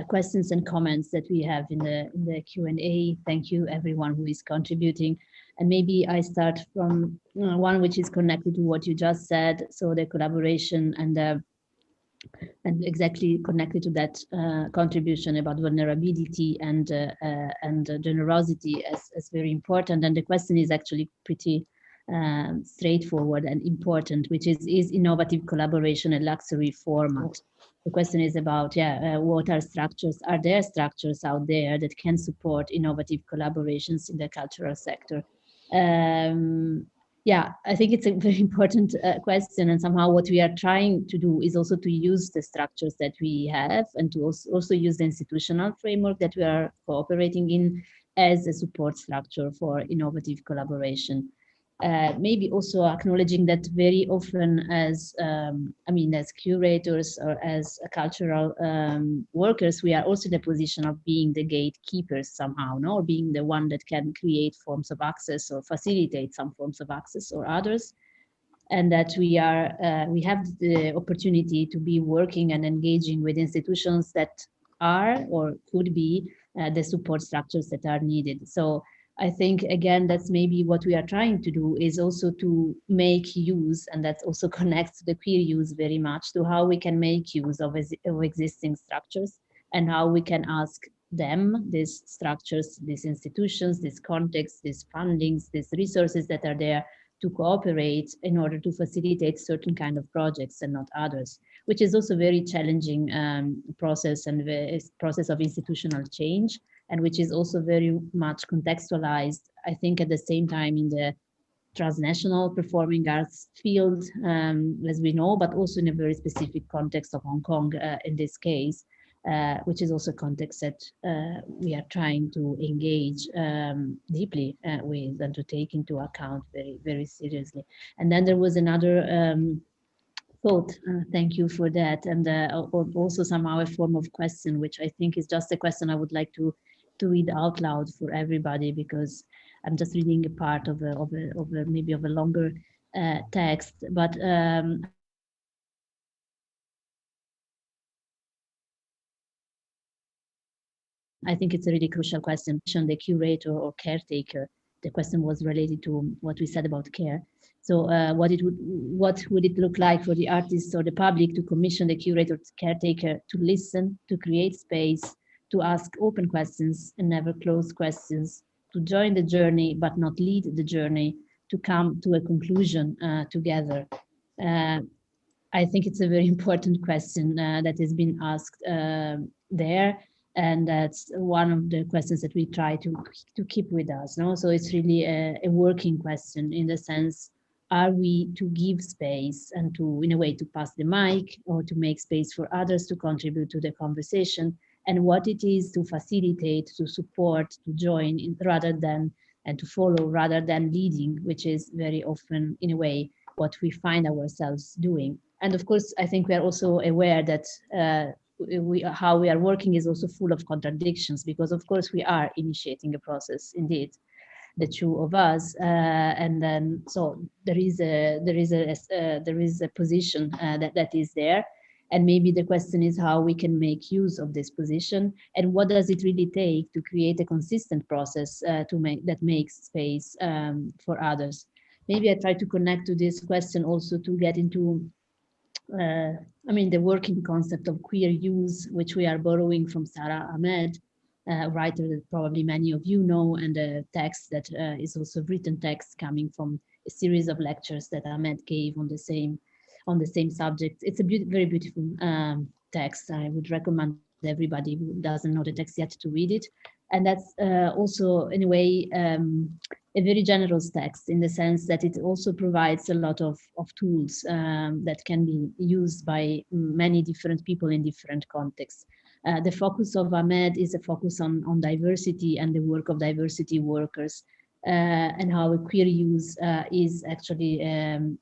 questions and comments that we have in the Q&A. Thank you everyone who is contributing. And maybe I start from one which is connected to what you just said. So the collaboration and exactly connected to that contribution about vulnerability and generosity as very important. And the question is actually pretty straightforward and important, which is innovative collaboration a luxury format? The question is about, what are structures? Are there structures out there that can support innovative collaborations in the cultural sector? Yeah, I think it's a very important question, and somehow what we are trying to do is also to use the structures that we have and to also use the institutional framework that we are cooperating in as a support structure for innovative collaboration. Maybe also acknowledging that very often as, I mean, as curators or as cultural workers, we are also in the position of being the gatekeepers somehow, no? Or being the one that can create forms of access or facilitate some forms of access or others. And that we have the opportunity to be working and engaging with institutions that are or could be the support structures that are needed. So I think again that's maybe what we are trying to do is also to make use, and that also connects to the queer use very much, to how we can make use of existing structures and how we can ask them, these structures, these institutions, these contexts, these fundings, these resources that are there to cooperate in order to facilitate certain kind of projects and not others, which is also very challenging process and process of institutional change, and which is also very much contextualized, I think, at the same time in the transnational performing arts field, as we know, but also in a very specific context of Hong Kong in this case, which is also a context that we are trying to engage deeply with and to take into account very, very seriously. And then there was another thought, thank you for that, and also somehow a form of question, which I think is just a question I would like to read out loud for everybody, because I'm just reading a part of a maybe of a longer text, but I think it's a really crucial question. The question was related to what we said about care. The curator or caretaker. The question was related to what we said about care. So what would it look like for the artists or the public to commission the curator, caretaker to listen, to create space, to ask open questions and never closed questions, to join the journey but not lead the journey, to come to a conclusion together. Uh, I think it's a very important question that has been asked there, and that's one of the questions that we try to keep with us. No, so it's really a working question in the sense: are we to give space and to, in a way, to pass the mic or to make space for others to contribute to the conversation, and what it is to facilitate, to support, to join, rather than and to follow rather than leading, which is very often, in a way, what we find ourselves doing. And of course, I think we are also aware that how we are working is also full of contradictions, because of course we are initiating a process, indeed, the two of us, and then so there is a position that is there, and maybe the question is how we can make use of this position, and what does it really take to create a consistent process to make that makes space for others. Maybe I try to connect to this question also to get into uh, I mean, the working concept of queer use, which we are borrowing from Sarah Ahmed, a writer that probably many of you know, and a text that is also written text coming from a series of lectures that Ahmed gave on the same subject. It's a very beautiful text. I would recommend everybody who doesn't know the text yet to read it. And that's also, in a way, a very generous text in the sense that it also provides a lot of tools that can be used by many different people in different contexts. The focus of Ahmed is a focus on diversity and the work of diversity workers, and how a queer use is actually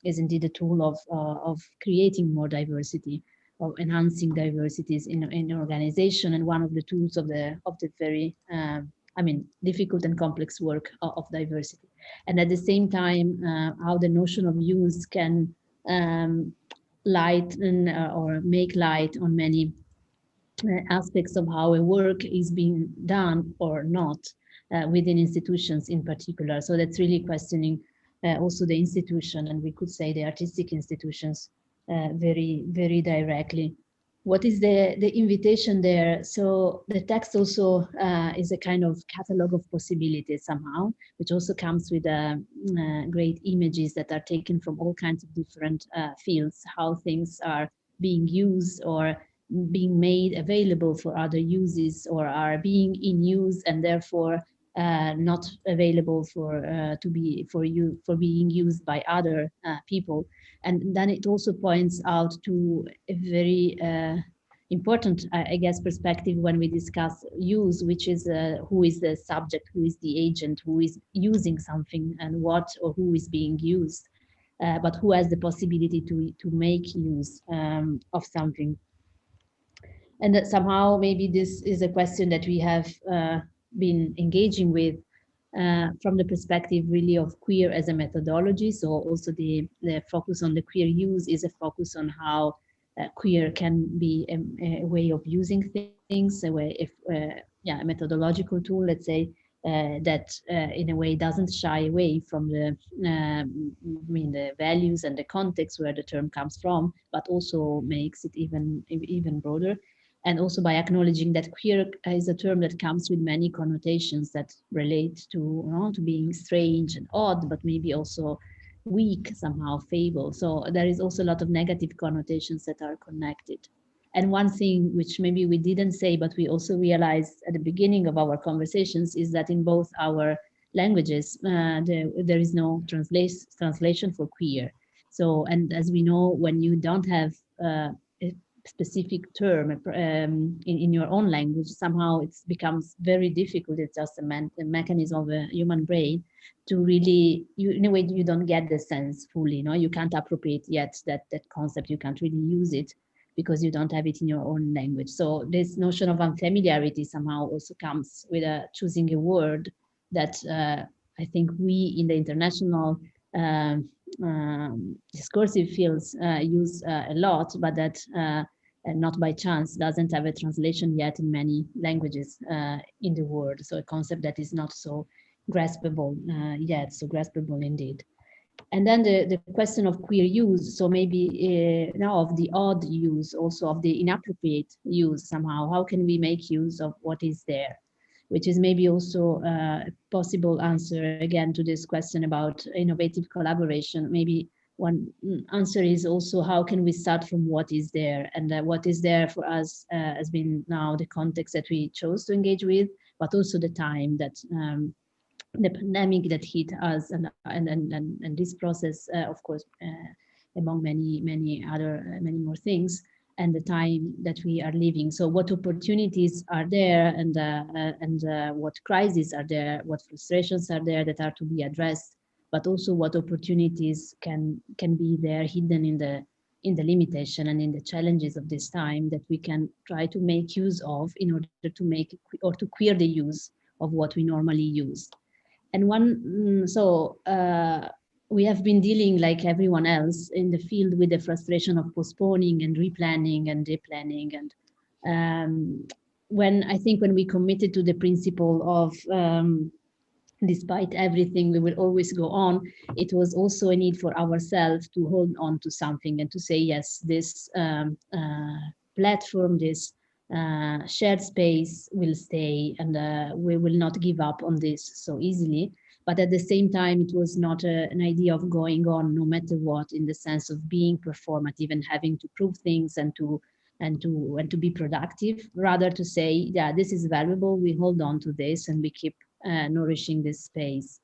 is indeed a tool of creating more diversity, of enhancing diversities in organization, and one of the tools of the very I mean, difficult and complex work of diversity. And at the same time, how the notion of use can lighten or make light on many aspects of how a work is being done or not within institutions in particular. So that's really questioning also the institution, and we could say the artistic institutions very, very directly. What is the invitation there? So the text also is a kind of catalog of possibilities somehow, which also comes with great images that are taken from all kinds of different fields, how things are being used or being made available for other uses, or are being in use and therefore not available for being used by other people. And then it also points out to a very important, I guess, perspective when we discuss use, which is who is the subject, who is the agent, who is using something, and what or who is being used, but who has the possibility to make use of something. And that somehow maybe this is a question that we have been engaging with from the perspective really of queer as a methodology. So also the focus on the queer use is a focus on how queer can be a way of using things, a way, if yeah, a methodological tool, let's say, that in a way doesn't shy away from the the values and the context where the term comes from, but also makes it even broader. And also by acknowledging that queer is a term that comes with many connotations that relate to, you know, to being strange and odd, but maybe also weak, somehow fable. So there is also a lot of negative connotations that are connected. And one thing which maybe we didn't say, but we also realized at the beginning of our conversations, is that in both our languages, there is no translation for queer. So, and as we know, when you don't have a specific term in your own language, somehow it becomes very difficult. It's just a mechanism of a human brain to really, in a way, you don't get the sense fully. You know, you can't appropriate yet that concept. You can't really use it because you don't have it in your own language. So this notion of unfamiliarity somehow also comes with choosing a word that I think we in the international discursive fields use a lot, but that and not by chance doesn't have a translation yet in many languages in the world. So a concept that is not so graspable yet, so graspable indeed. And then the question of queer use, so maybe now of the odd use, also of the inappropriate use somehow. How can we make use of what is there? Which is maybe also a possible answer again to this question about innovative collaboration. Maybe one answer is also how can we start from what is there, and what is there for us has been now the context that we chose to engage with, but also the time that the pandemic that hit us, and this process, of course, among many more things, and the time that we are living. So what opportunities are there, and what crises are there, what frustrations are there that are to be addressed, but also what opportunities can be there hidden in the limitation and in the challenges of this time that we can try to make use of in order to make or to queer the use of what we normally use. And we have been dealing, like everyone else in the field, with the frustration of postponing and replanning and deplanning. And when I think when we committed to the principle of despite everything, we will always go on, it was also a need for ourselves to hold on to something and to say, yes, this platform, this shared space will stay, and we will not give up on this so easily. But at the same time, it was not an idea of going on no matter what, in the sense of being performative and having to prove things and to be productive. Rather to say, yeah, this is valuable, we hold on to this and we keep nourishing this space.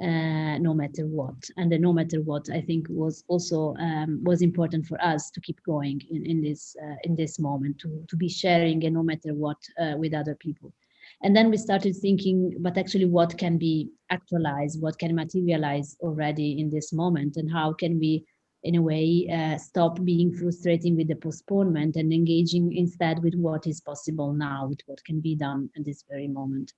No matter what. And the no matter what, I think, was also was important for us to keep going in this moment, to be sharing a no matter what with other people. And then we started thinking, but actually what can be actualized, what can materialize already in this moment, and how can we, in a way, stop being frustrating with the postponement and engaging instead with what is possible now, with what can be done in this very moment.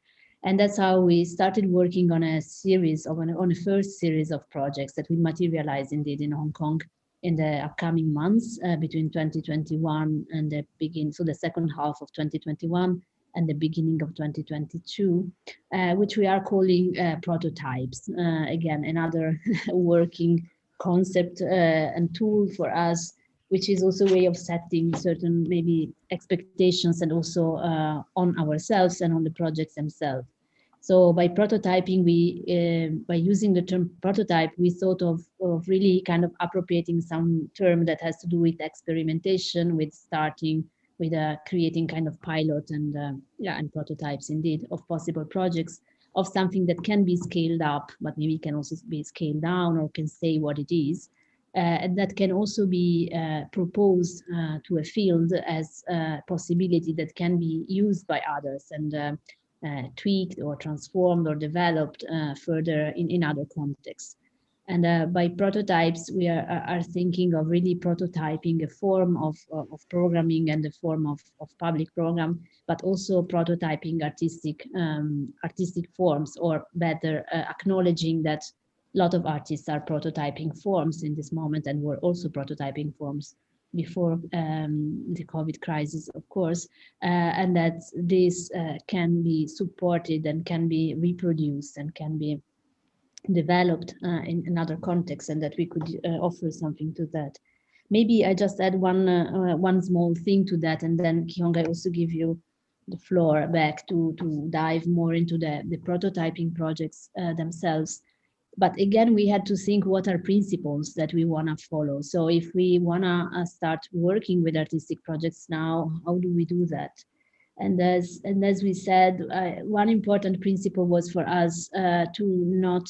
And that's how we started working on a series of on a first series of projects that will materialize indeed in Hong Kong in the upcoming months, between 2021 and the second half of 2021 and the beginning of 2022, which we are calling prototypes. Again, another working concept and tool for us, which is also a way of setting certain maybe expectations, and also on ourselves and on the projects themselves. So by prototyping, by using the term prototype, we thought of really kind of appropriating some term that has to do with experimentation, with starting, with creating kind of pilot and prototypes indeed of possible projects, of something that can be scaled up, but maybe can also be scaled down or can say what it is. And that can also be proposed to a field as a possibility that can be used by others and tweaked or transformed or developed further in other contexts. And by prototypes, we are thinking of really prototyping a form of programming and a form of public program, but also prototyping artistic forms, or better, acknowledging that a lot of artists are prototyping forms in this moment, and were also prototyping forms before the COVID crisis, of course, and that this can be supported and can be reproduced and can be developed in another context, and that we could offer something to that. Maybe I just add one small thing to that, and then Kyong, I also give you the floor back to dive more into the prototyping projects themselves. But again, we had to think what are principles that we want to follow. So if we want to start working with artistic projects now, how do we do that? And as we said, one important principle was for us to not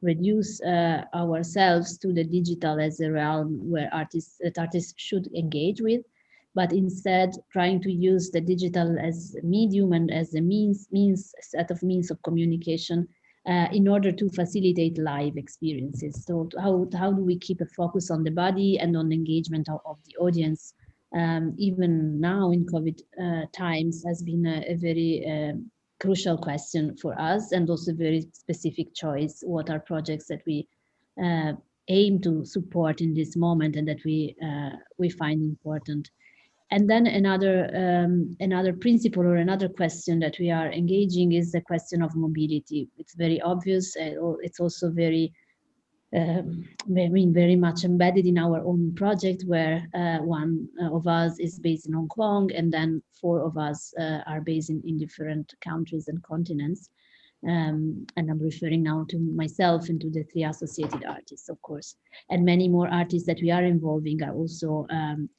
reduce ourselves to the digital as a realm where artists should engage with, but instead trying to use the digital as a medium and as a set of means of communication in order to facilitate live experiences. So how do we keep a focus on the body and on the engagement of the audience? Even now in COVID times has been a very crucial question for us, and also very specific choice. What are projects that we uh, aim to support in this moment and that we find important? And then another principle or another question that we are engaging is the question of mobility. It's very obvious. It's also very very much embedded in our own project, where one of us is based in Hong Kong, and then four of us are based in different countries and continents. And I'm referring now to myself and to the three associated artists, of course. And many more artists that we are involving are also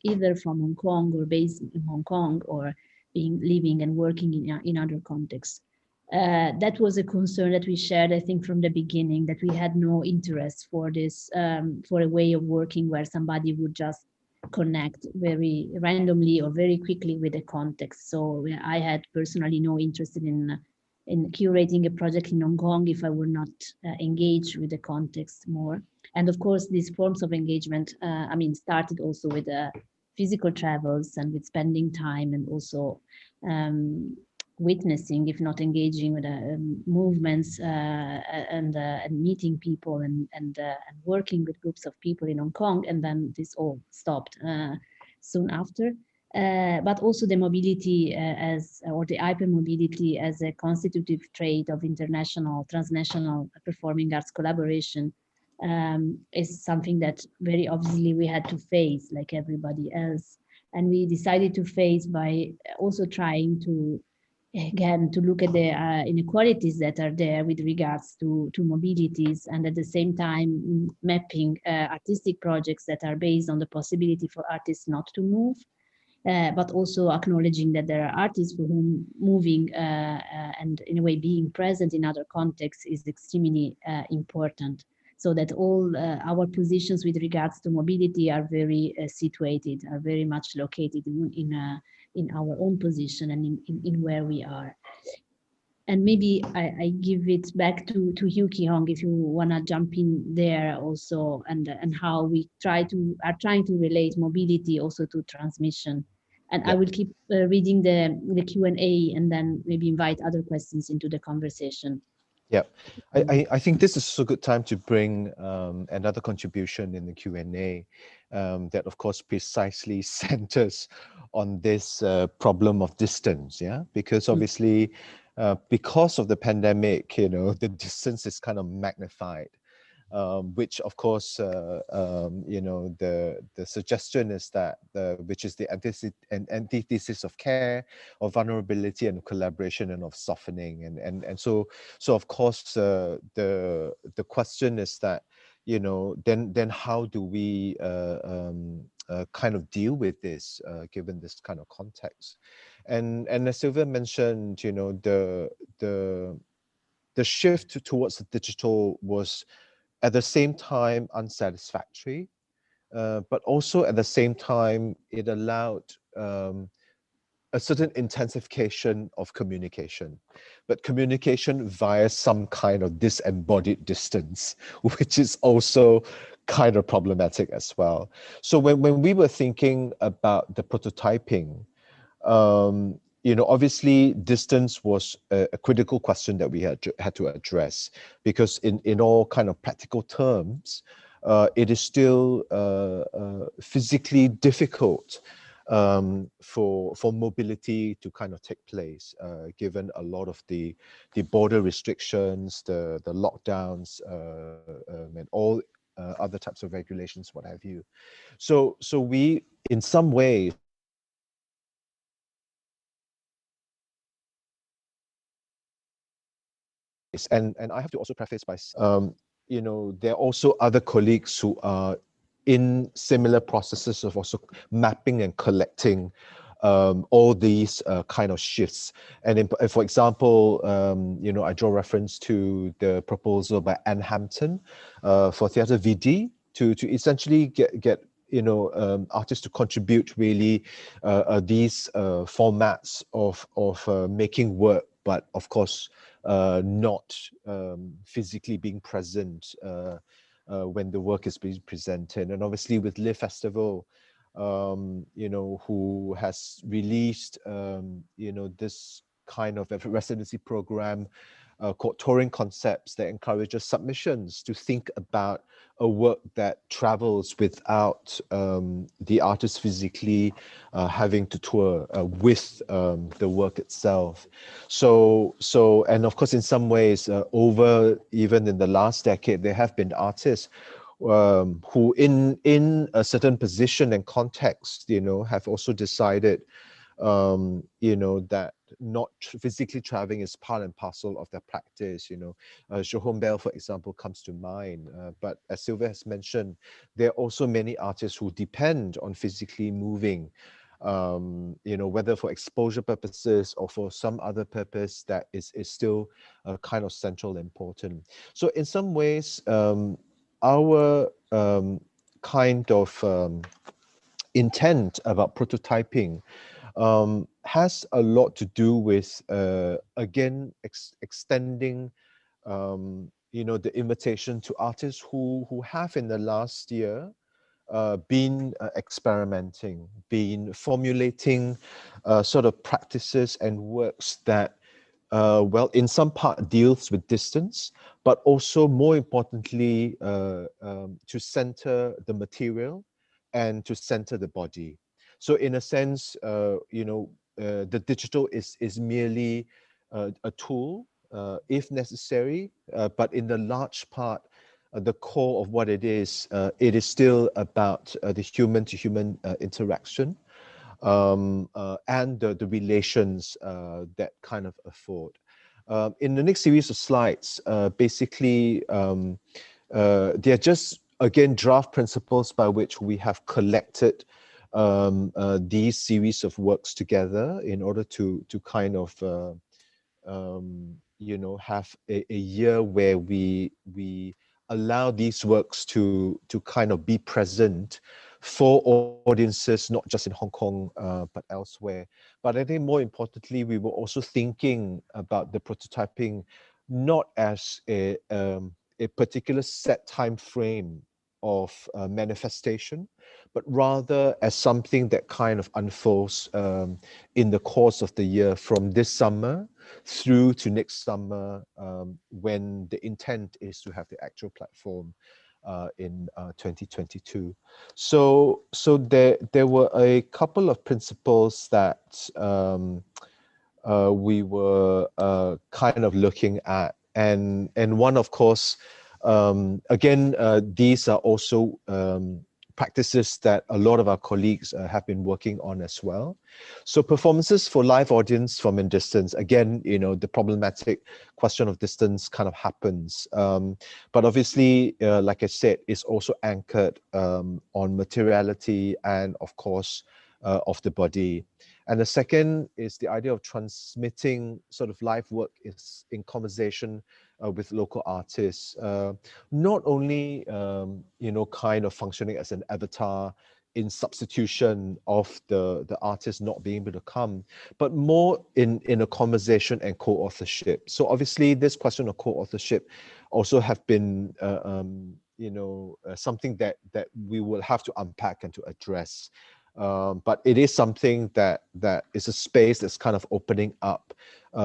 either from Hong Kong or based in Hong Kong, or living and working in other contexts. That was a concern that we shared, I think, from the beginning, that we had no interest for this, for a way of working where somebody would just connect very randomly or very quickly with the context. So I had personally no interest in curating a project in Hong Kong if I were not engaged with the context more. And of course, these forms of engagement, started also with physical travels and with spending time, and also witnessing, if not engaging with movements and meeting people and working with groups of people in Hong Kong. And then this all stopped soon after. But also the mobility or the hypermobility as a constitutive trait of international, transnational performing arts collaboration is something that very obviously we had to face like everybody else. And we decided to face by also trying to, again, to look at the inequalities that are there with regards to mobilities, and at the same time mapping artistic projects that are based on the possibility for artists not to move, but also acknowledging that there are artists for whom moving and in a way being present in other contexts is extremely important. So that all our positions with regards to mobility are very situated, are very much located in our own position and in where we are. And maybe I give it back to you, Ki-hong, if you want to jump in there also, and how we are trying to relate mobility also to transmission. And I Yeah. will keep reading the Q&A, and then maybe invite other questions into the conversation. Yeah, I think this is a good time to bring another contribution in the Q&A that, of course, precisely centers on this problem of distance. Yeah, because obviously, because of the pandemic, the distance is kind of magnified. Which of course, the suggestion is that which is the antithesis of care, of vulnerability and collaboration and of softening, and so of course the question is that then how do we kind of deal with this given this kind of context, and as Silvia mentioned, the the shift towards the digital was at the same time unsatisfactory, but also at the same time, it allowed a certain intensification of communication, but communication via some kind of disembodied distance, which is also kind of problematic as well. So when we were thinking about the prototyping, obviously distance was a critical question that we had to address, because in all kind of practical terms, it is still physically difficult for mobility to kind of take place, given a lot of the border restrictions, the lockdowns, and all other types of regulations, what have you. So we, in some ways, and I have to also preface by, there are also other colleagues who are in similar processes of also mapping and collecting all these kind of shifts. And for example, I draw reference to the proposal by Anne Hampton for Theatre VD to essentially get artists to contribute really these formats of making work, but of course not physically being present when the work is being presented. And obviously with Live Festival, who has released, this kind of a residency program called Touring Concepts, that encourages submissions to think about a work that travels without the artist physically having to tour with the work itself. So, and of course, in some ways, over even in the last decade, there have been artists who in a certain position and context, have also decided, that not physically traveling is part and parcel of their practice. Jérôme Bell, for example, comes to mind. But as Silvia has mentioned, there are also many artists who depend on physically moving, whether for exposure purposes or for some other purpose that is still kind of central and important. So in some ways, our kind of intent about prototyping has a lot to do with, again, extending, the invitation to artists who have in the last year been experimenting, been formulating sort of practices and works that, in some part deals with distance, but also more importantly, to center the material and to center the body. So in a sense, the digital is merely a tool, if necessary, but in the large part, the core of what it is still about the human-to-human interaction, and the relations that kind of afford. In the next series of slides, basically, they're just, again, draft principles by which we have collected these series of works together in order to kind of have a year where we allow these works to kind of be present for audiences, not just in Hong Kong, but elsewhere. But I think more importantly, we were also thinking about the prototyping not as a particular set time frame of manifestation, but rather as something that kind of unfolds in the course of the year, from this summer through to next summer, when the intent is to have the actual platform in 2022. So there were a couple of principles that we were kind of looking at, and one, of course, again, these are also practices that a lot of our colleagues have been working on as well. So performances for live audience from a distance, again, the problematic question of distance kind of happens. But obviously, like I said, it's also anchored on materiality and, of course, of the body. And the second is the idea of transmitting sort of live work is in conversation with local artists, not only kind of functioning as an avatar in substitution of the artist not being able to come, but more in a conversation and co-authorship. So obviously this question of co-authorship also have been something that we will have to unpack and to address. But it is something that is a space that's kind of opening up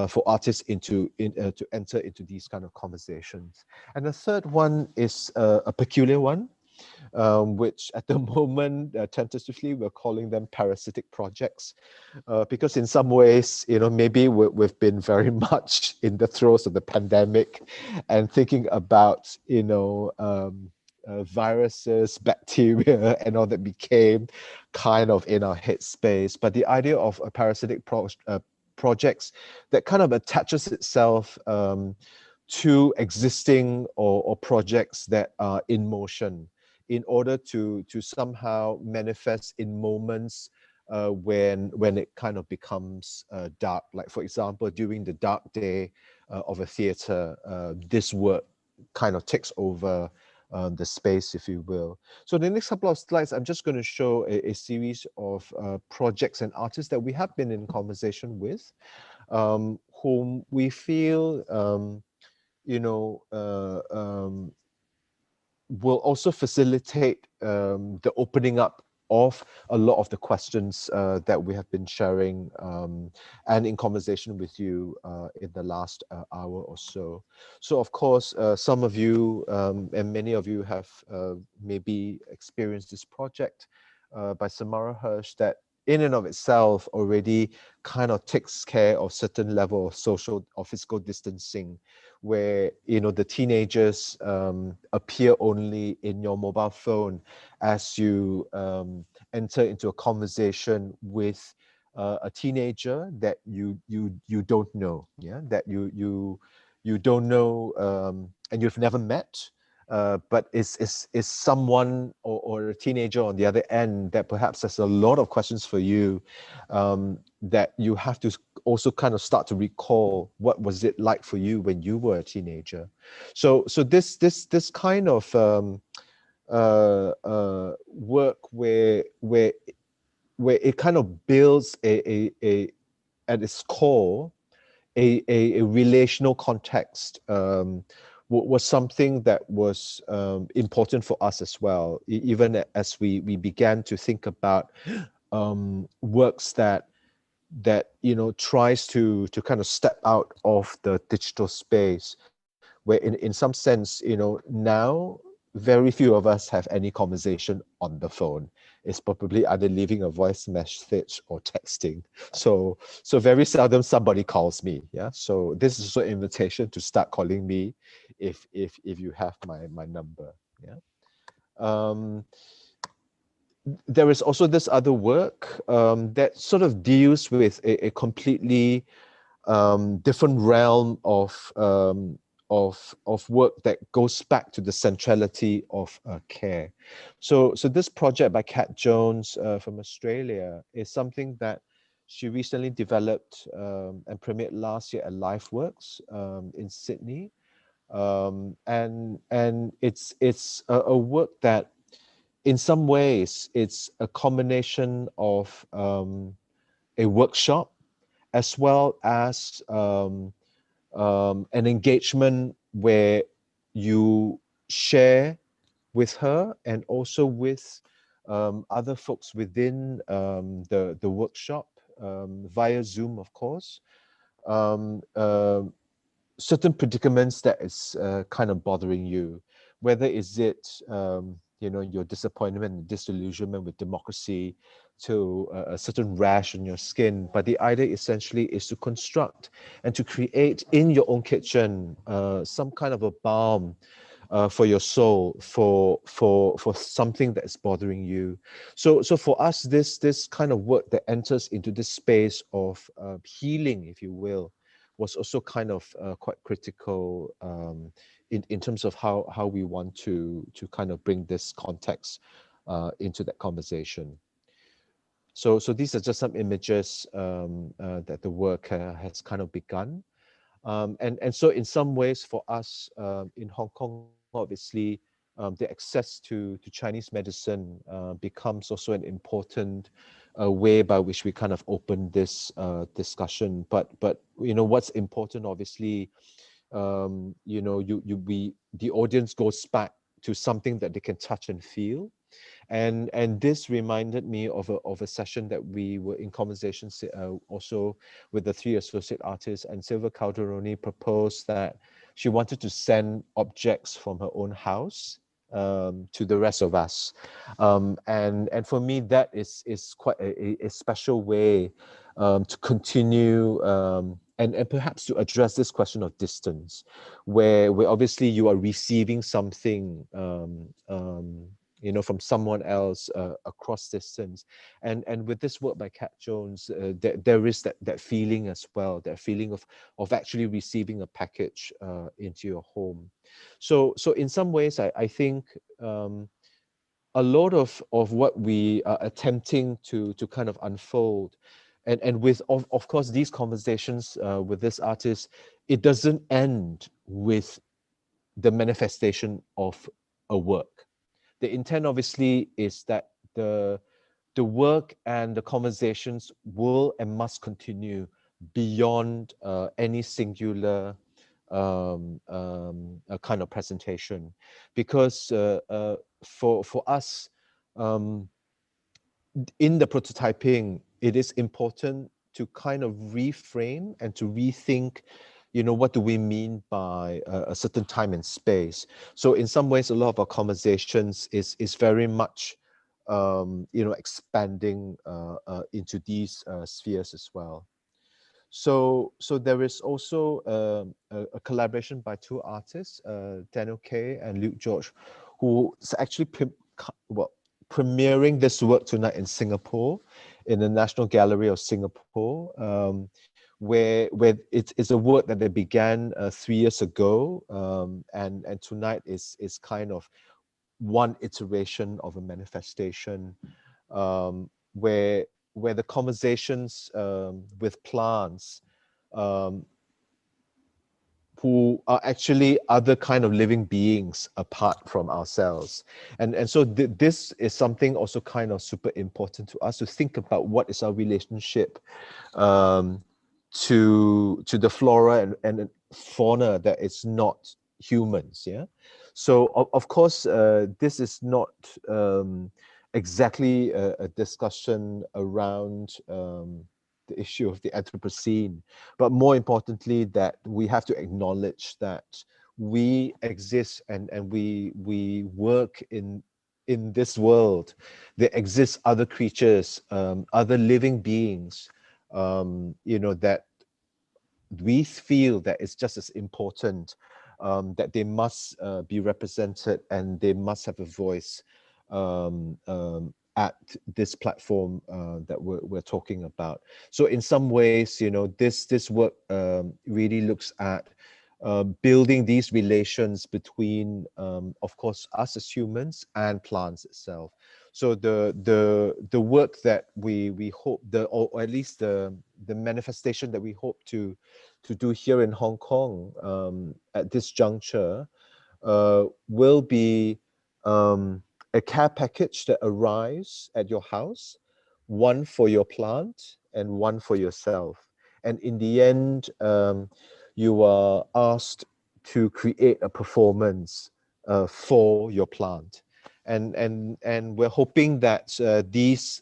for artists to enter into these kind of conversations. And the third one is a peculiar one, which at the moment, tentatively, we're calling them parasitic projects, because in some ways, maybe we've been very much in the throes of the pandemic and thinking about, viruses, bacteria, and all that became kind of in our headspace. But the idea of a parasitic projects that kind of attaches itself to existing or projects that are in motion, in order to somehow manifest in moments when it kind of becomes dark. Like, for example, during the dark day of a theater, this work kind of takes over the space, if you will. So the next couple of slides, I'm just going to show a series of projects and artists that we have been in conversation with, whom we feel will also facilitate the opening up of a lot of the questions that we have been sharing and in conversation with you in the last hour or so. So of course, some of you and many of you have maybe experienced this project by Samara Hirsch that in and of itself already kind of takes care of certain level of social or physical distancing, where the teenagers appear only in your mobile phone as you enter into a conversation with a teenager that you don't know, that you don't know and you've never met. But is someone or a teenager on the other end that perhaps has a lot of questions for you, that you have to also kind of start to recall what was it like for you when you were a teenager. So this kind of work where it kind of builds a at its core a relational context was something that was important for us as well, even as we began to think about works that tries to kind of step out of the digital space, where in some sense, now very few of us have any conversation on the phone. It's probably either leaving a voice message or texting. So very seldom somebody calls me. Yeah. So this is also an invitation to start calling me if you have my number. Yeah. There is also this other work that sort of deals with a completely different realm of work that goes back to the centrality of care. So this project by Kat Jones from Australia is something that she recently developed and premiered last year at LifeWorks in Sydney, and it's a work that in some ways it's a combination of a workshop as well as an engagement where you share with her and also with other folks within the workshop via Zoom, of course, um, uh, certain predicaments that is kind of bothering you, whether is it your disappointment and disillusionment with democracy, to a certain rash on your skin. But the idea essentially is to construct and to create in your own kitchen some kind of a balm for your soul, for something that is bothering you. So for us, this kind of work that enters into this space of healing, if you will, was also kind of quite critical in terms of how we want to kind of bring this context into that conversation. So these are just some images that the work has kind of begun. And so in some ways for us in Hong Kong, obviously, the access to Chinese medicine becomes also an important way by which we kind of open this discussion. But what's important, obviously, the audience goes back to something that they can touch and feel. And this reminded me of a session that we were in conversations also with the three associate artists, and Silvia Calderoni proposed that she wanted to send objects from her own house to the rest of us. And for me, that is quite a special way to continue and perhaps to address this question of distance, where obviously you are receiving something from someone else across distance. And with this work by Kat Jones, there is that feeling as well, that feeling of actually receiving a package into your home. So in some ways, I think a lot of what we are attempting to kind of unfold, and with of course these conversations with this artist, it doesn't end with the manifestation of a work. The intent obviously is that the work and the conversations will and must continue beyond any singular kind of presentation, because for us in the prototyping, it is important to kind of reframe and to rethink, what do we mean by a certain time and space. So in some ways, a lot of our conversations is very much, expanding into these spheres as well. So there is also a collaboration by two artists, Daniel Kay and Luke George, who is actually premiering this work tonight in Singapore, in the National Gallery of Singapore, where it's a work that they began 3 years ago, and tonight is kind of one iteration of a manifestation, where the conversations with plants, um, who are actually other kind of living beings apart from ourselves. And so this is something also kind of super important to us, to think about what is our relationship um, to the flora and fauna that is not humans. Yeah. So of course, this is not exactly a discussion around the issue of the Anthropocene, but more importantly, that we have to acknowledge that we exist and we work in this world. There exist other creatures, other living beings, that we feel that it's just as important, that they must be represented and they must have a voice at this platform that we're talking about. So in some ways, this work really looks at building these relations between, of course, us as humans and plants itself. So the work that we hope, or at least the manifestation that we hope to do here in Hong Kong at this juncture will be a care package that arrives at your house, one for your plant and one for yourself. And in the end, you are asked to create a performance for your plant. And we're hoping that these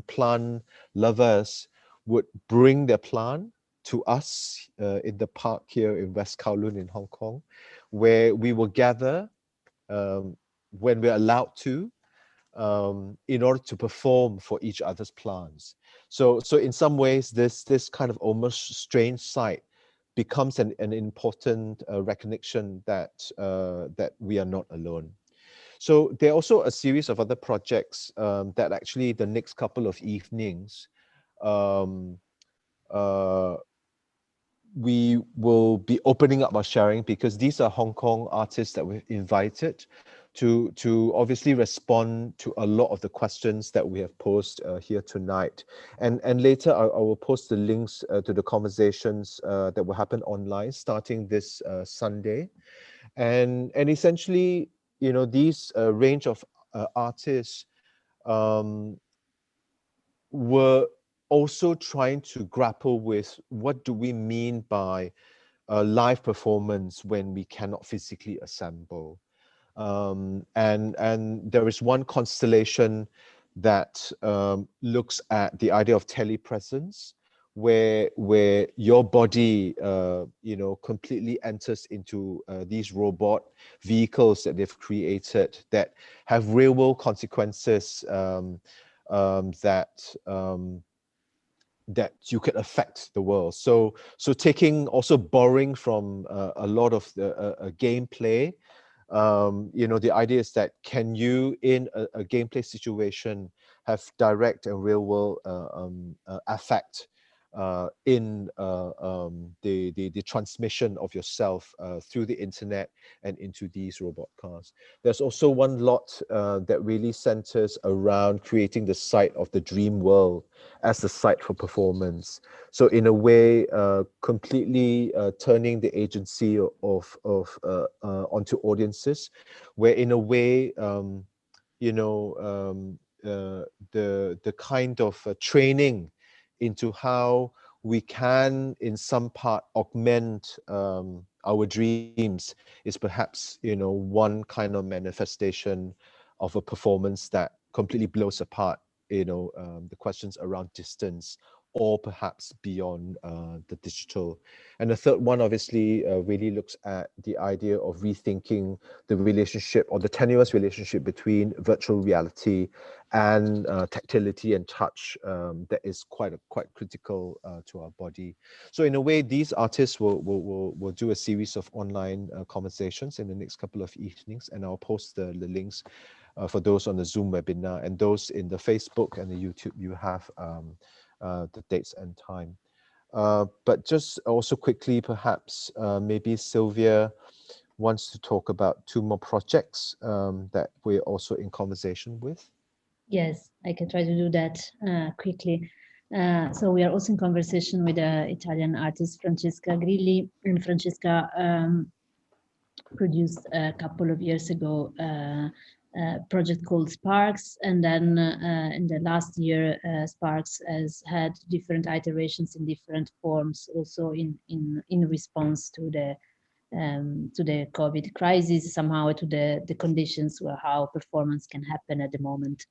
plant lovers would bring their plant to us in the park here in West Kowloon in Hong Kong, where we will gather when we're allowed to, in order to perform for each other's plants. So in some ways, this kind of almost strange sight becomes an important recognition that that we are not alone. So there are also a series of other projects that actually the next couple of evenings, um, uh, we will be opening up our sharing, because these are Hong Kong artists that we've invited to obviously respond to a lot of the questions that we have posed here tonight. And later I will post the links to the conversations that will happen online starting this Sunday. And essentially, you know, these range of artists um, were also trying to grapple with what do we mean by a live performance when we cannot physically assemble. And there is one constellation that looks at the idea of telepresence, where your body, you know, completely enters into these robot vehicles that they've created that have real world consequences, that that you can affect the world. So taking, also borrowing from a lot of the gameplay. You know, the idea is that can you, in a gameplay situation, have direct and real world effect in the transmission of yourself through the internet and into these robot cars. There's also one lot that really centers around creating the site of the dream world as the site for performance. So in a way, completely turning the agency of onto audiences, where in a way, you know, the kind of training into how we can, in some part, augment our dreams is perhaps, you know, one kind of manifestation of a performance that completely blows apart, you know, the questions around distance or perhaps beyond the digital. And the third one obviously really looks at the idea of rethinking the relationship, or the tenuous relationship, between virtual reality and tactility and touch, that is quite critical to our body. So in a way, these artists will do a series of online conversations in the next couple of evenings, and I'll post the links for those on the Zoom webinar, and those in the Facebook and the YouTube. You have the dates and time. But just also quickly, perhaps maybe Silvia wants to talk about two more projects that we're also in conversation with. Yes, I can try to do that quickly. So we are also in conversation with the Italian artist Francesca Grilli, and Francesca produced a couple of years ago a project called Sparks, and then in the last year Sparks has had different iterations in different forms, also in response to the COVID crisis, somehow to the conditions where how performance can happen at the moment.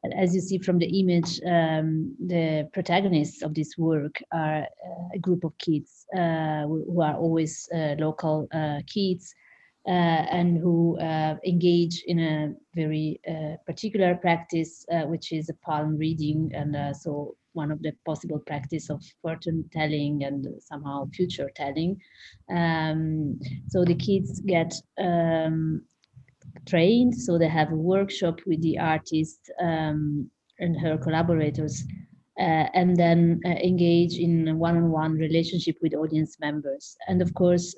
And as you see from the image, the protagonists of this work are a group of kids who are always local kids, and who engage in a very particular practice, which is a palm reading, and so one of the possible practice of fortune telling and somehow future telling. So the kids get trained, so they have a workshop with the artist and her collaborators, and then engage in a one-on-one relationship with audience members. And of course,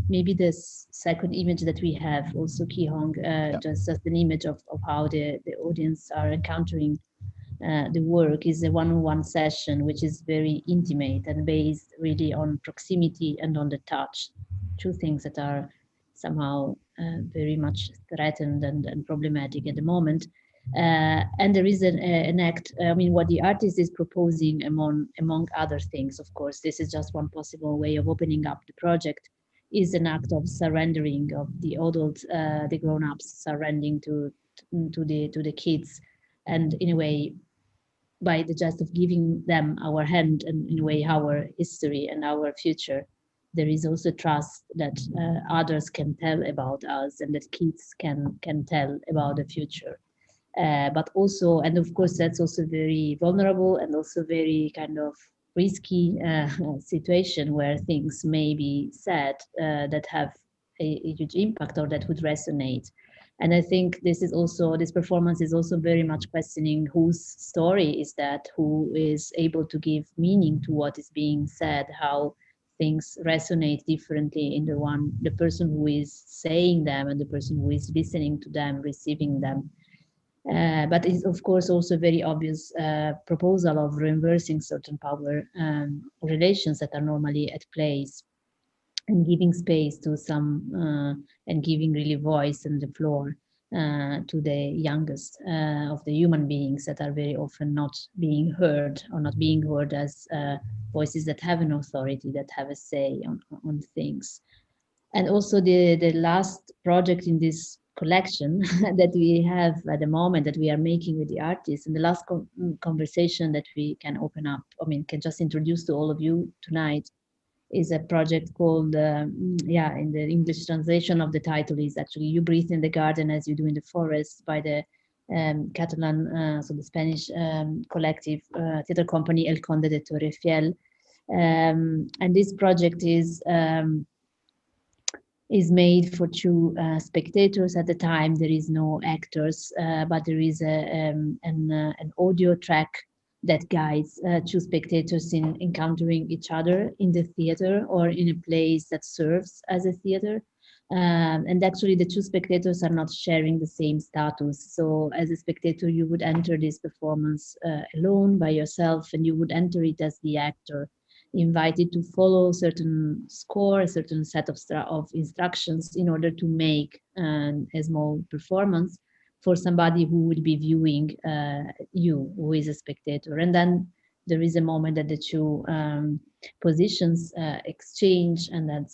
maybe this second image that we have, also Ki Hong, just as an image of how the audience are encountering the work, is a one-on-one session, which is very intimate and based really on proximity and on the touch, two things that are somehow very much threatened and problematic at the moment. And there is an act, I mean, what the artist is proposing among other things, of course, this is just one possible way of opening up the project, is an act of surrendering of the adults, the grown-ups surrendering to the kids, and in a way, by the just of giving them our hand and in a way our history and our future, there is also trust that others can tell about us and that kids can tell about the future. But also, and of course, that's also very vulnerable and also very kind of risky situation where things may be said that have a huge impact or that would resonate. And I think this is also, this performance is also very much questioning whose story is that, who is able to give meaning to what is being said, how things resonate differently in the person who is saying them and the person who is listening to them, receiving them. But it's of course also a very obvious proposal of reversing certain power relations that are normally at place, and giving space to some and giving really voice and the floor to the youngest of the human beings that are very often not being heard, or not being heard as voices that have an authority, that have a say on things. And also the last project in this collection that we have at the moment, that we are making with the artists, and the last conversation that we can open up, I mean, can just introduce to all of you tonight, is a project called, yeah, in the English translation of the title is actually You Breathe in the Garden as You Do in the Forest, by the Catalan, so the Spanish collective theater company El Conde de Torrefiel. And this project is made for two spectators. At the time, there is no actors, but there is an audio track that guides two spectators in encountering each other in the theater or in a place that serves as a theater. And actually, the two spectators are not sharing the same status. So, as a spectator, you would enter this performance alone by yourself, and you would enter it as the actor, invited to follow a certain score, a certain set of instructions in order to make a small performance for somebody who would be viewing you, who is a spectator. And then there is a moment that the two positions exchange, and then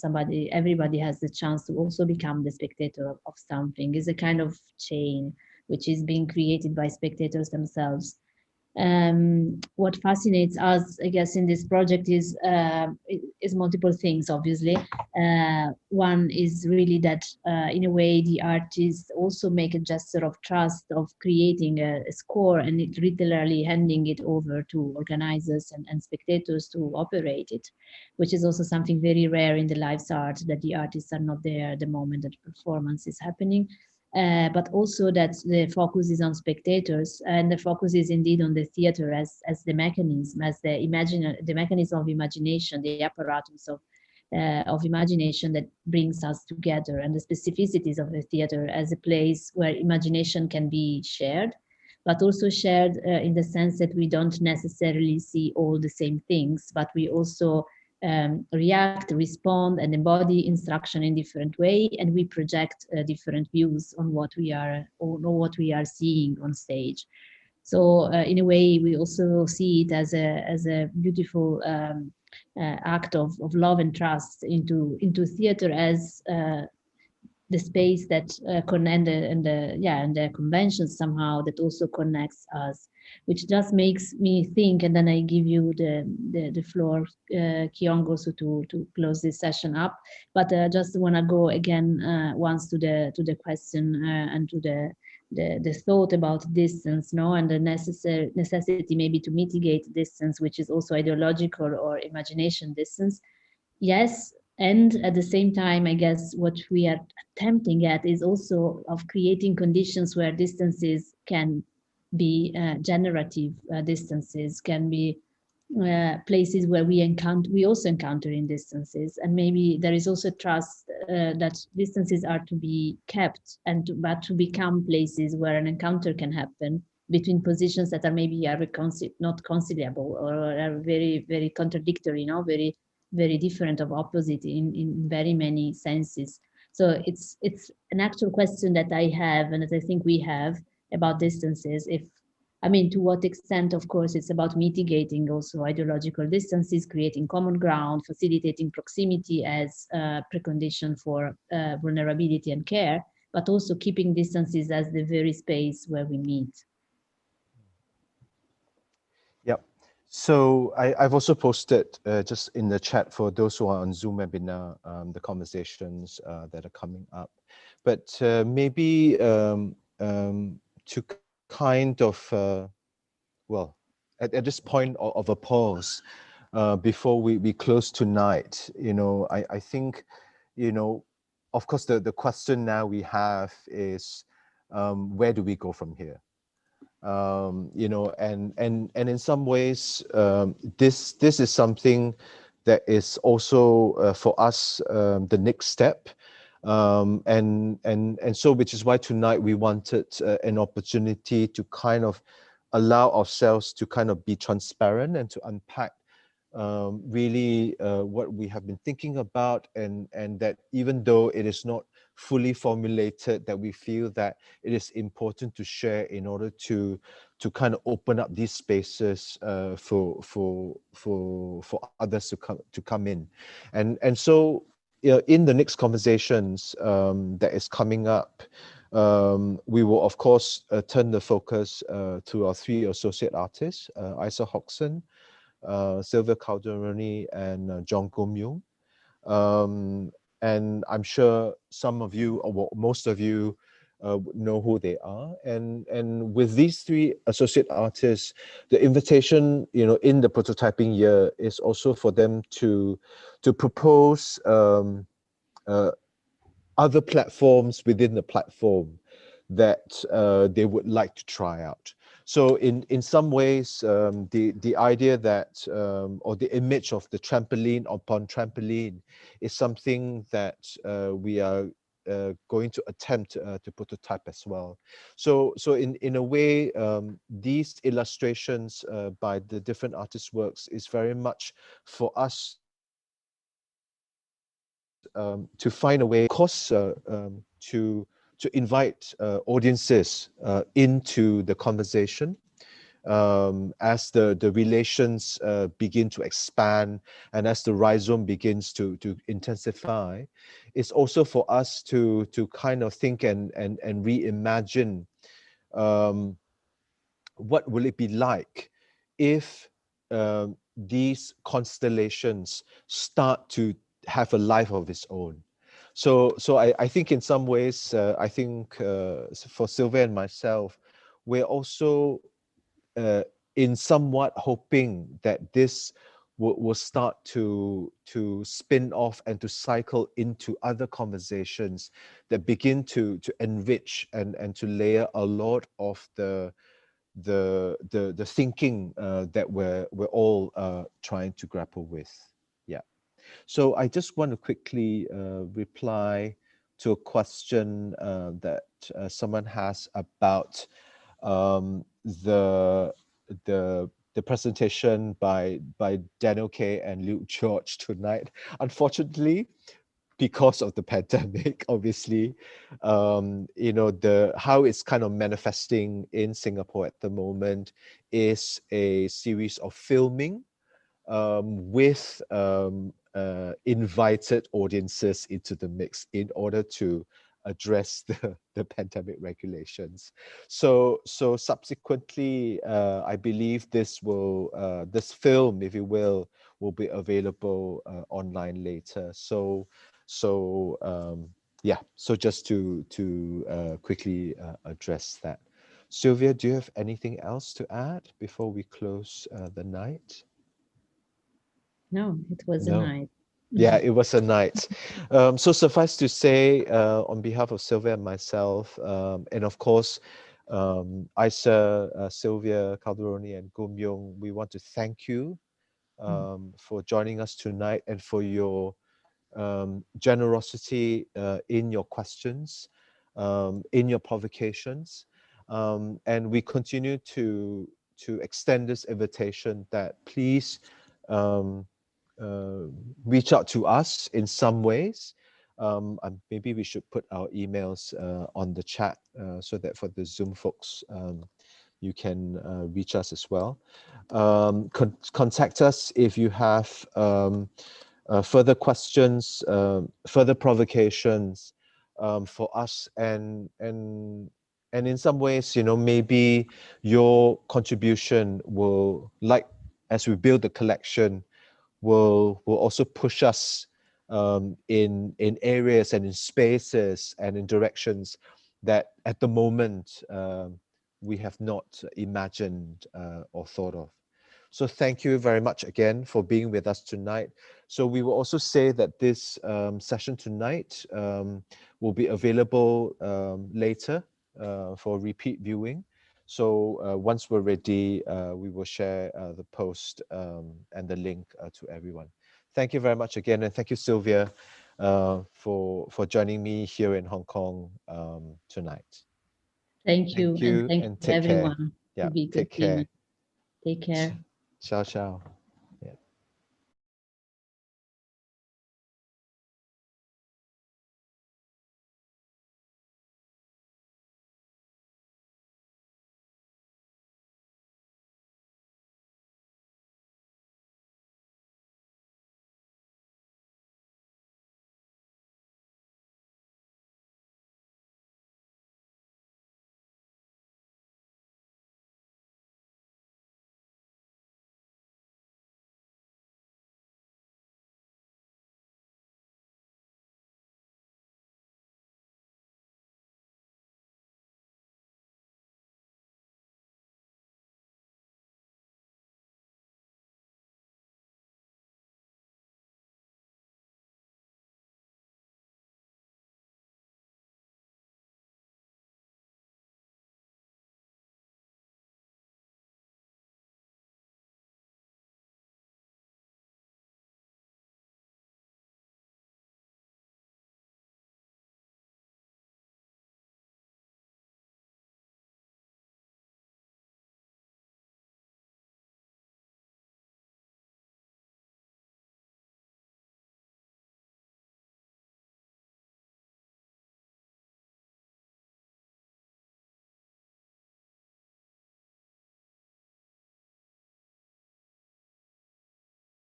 everybody has the chance to also become the spectator of something. It's a kind of chain which is being created by spectators themselves. What fascinates us, I guess, in this project is multiple things. Obviously, one is really that in a way the artists also make a gesture of trust, of creating a score and it literally handing it over to organizers and spectators to operate it, which is also something very rare in the live art, that the artists are not there the moment that performance is happening. But also that the focus is on spectators, and the focus is indeed on the theater as the mechanism, as the mechanism of imagination, the apparatus of imagination that brings us together, and the specificities of the theater as a place where imagination can be shared, but also shared in the sense that we don't necessarily see all the same things, but we also react, respond, and embody instruction in different way, and we project different views on what we are seeing on stage. So in a way, we also see it as a beautiful act of love and trust into theater as the space that and the conventions somehow that also connects us, which just makes me think. And then I give you the floor, Kiongo, so to close this session up. But just want to go again once to the question and to the thought about distance, no, and the necessity maybe to mitigate distance, which is also ideological or imagination distance. Yes, and at the same time, I guess what we are attempting at is also of creating conditions where distances can be generative distances, can be places where we also encounter in distances, and maybe there is also trust that distances are to be kept, but to become places where an encounter can happen between positions that are maybe not conciliable, or are very, very contradictory, very different, of opposite in very many senses. So it's an actual question that I have, and that I think we have, about distances. To what extent, of course, it's about mitigating also ideological distances, creating common ground, facilitating proximity as a precondition for vulnerability and care, but also keeping distances as the very space where we meet. Yep. So I've also posted just in the chat for those who are on Zoom webinar, the conversations that are coming up. But maybe to kind of, well, at this point of a pause, before we close tonight, I think, of course, the question now we have is, where do we go from here? And in some ways, this is something that is also for us the next step. And so, which is why tonight we wanted an opportunity to kind of allow ourselves to kind of be transparent and to unpack really what we have been thinking about, and that even though it is not fully formulated, that we feel that it is important to share in order to kind of open up these spaces for others to come in, and so, you know, in the next conversations that is coming up, we will of course turn the focus to our three associate artists, Isa Hodgson, Silvia Calderoni, and John Gomyung. Um, and I'm sure some of you, or most of you, know who they are. And with these three associate artists, the invitation, you know, in the prototyping year is also for them to propose uh, other platforms within the platform that they would like to try out. So in some ways, the idea that, or the image of the trampoline upon trampoline is something that we are going to attempt to prototype as well. So in a way, these illustrations by the different artists' works is very much for us to find a way, of course, to invite audiences into the conversation as the relations begin to expand, and as the rhizome begins to intensify. It's also for us to kind of think and reimagine what will it be like if these constellations start to have a life of its own. So I think in some ways, I think for Silvia and myself, we're also in somewhat hoping that this will start to spin off and to cycle into other conversations that begin to enrich and to layer a lot of the thinking that we're all trying to grapple with. Yeah. So I just want to quickly reply to a question that someone has about the the presentation by Daniel K and Luke George tonight. Unfortunately, because of the pandemic, obviously, you know, the how it's kind of manifesting in Singapore at the moment is a series of filming with invited audiences into the mix in order to address the pandemic regulations. So subsequently, I believe this will this film, if you will be available online later. So yeah, so just to quickly address that. Sylvia, do you have anything else to add before we close the night? No, it was a No. night. Yeah, it was a night. So suffice to say, on behalf of Sylvia and myself, and of course, Isa, Sylvia, Calderoni, and Gum Yung, we want to thank you for joining us tonight and for your generosity in your questions, in your provocations, and we continue to extend this invitation that please um, uh, reach out to us in some ways. Maybe we should put our emails on the chat so that for the Zoom folks, you can reach us as well. Contact us if you have further questions, further provocations for us, and in some ways, you know, maybe your contribution will, like as we build the collection, will also push us in areas and in spaces and in directions that at the moment we have not imagined or thought of. So thank you very much again for being with us tonight. So we will also say that this session tonight will be available later for repeat viewing. So once we're ready, we will share the post and the link to everyone. Thank you very much again, and thank you, Silvia, for joining me here in Hong Kong tonight. Thank you, Thank and you, thank you and to take care. everyone Yeah, to be take listening. care. Take care. Ciao, ciao.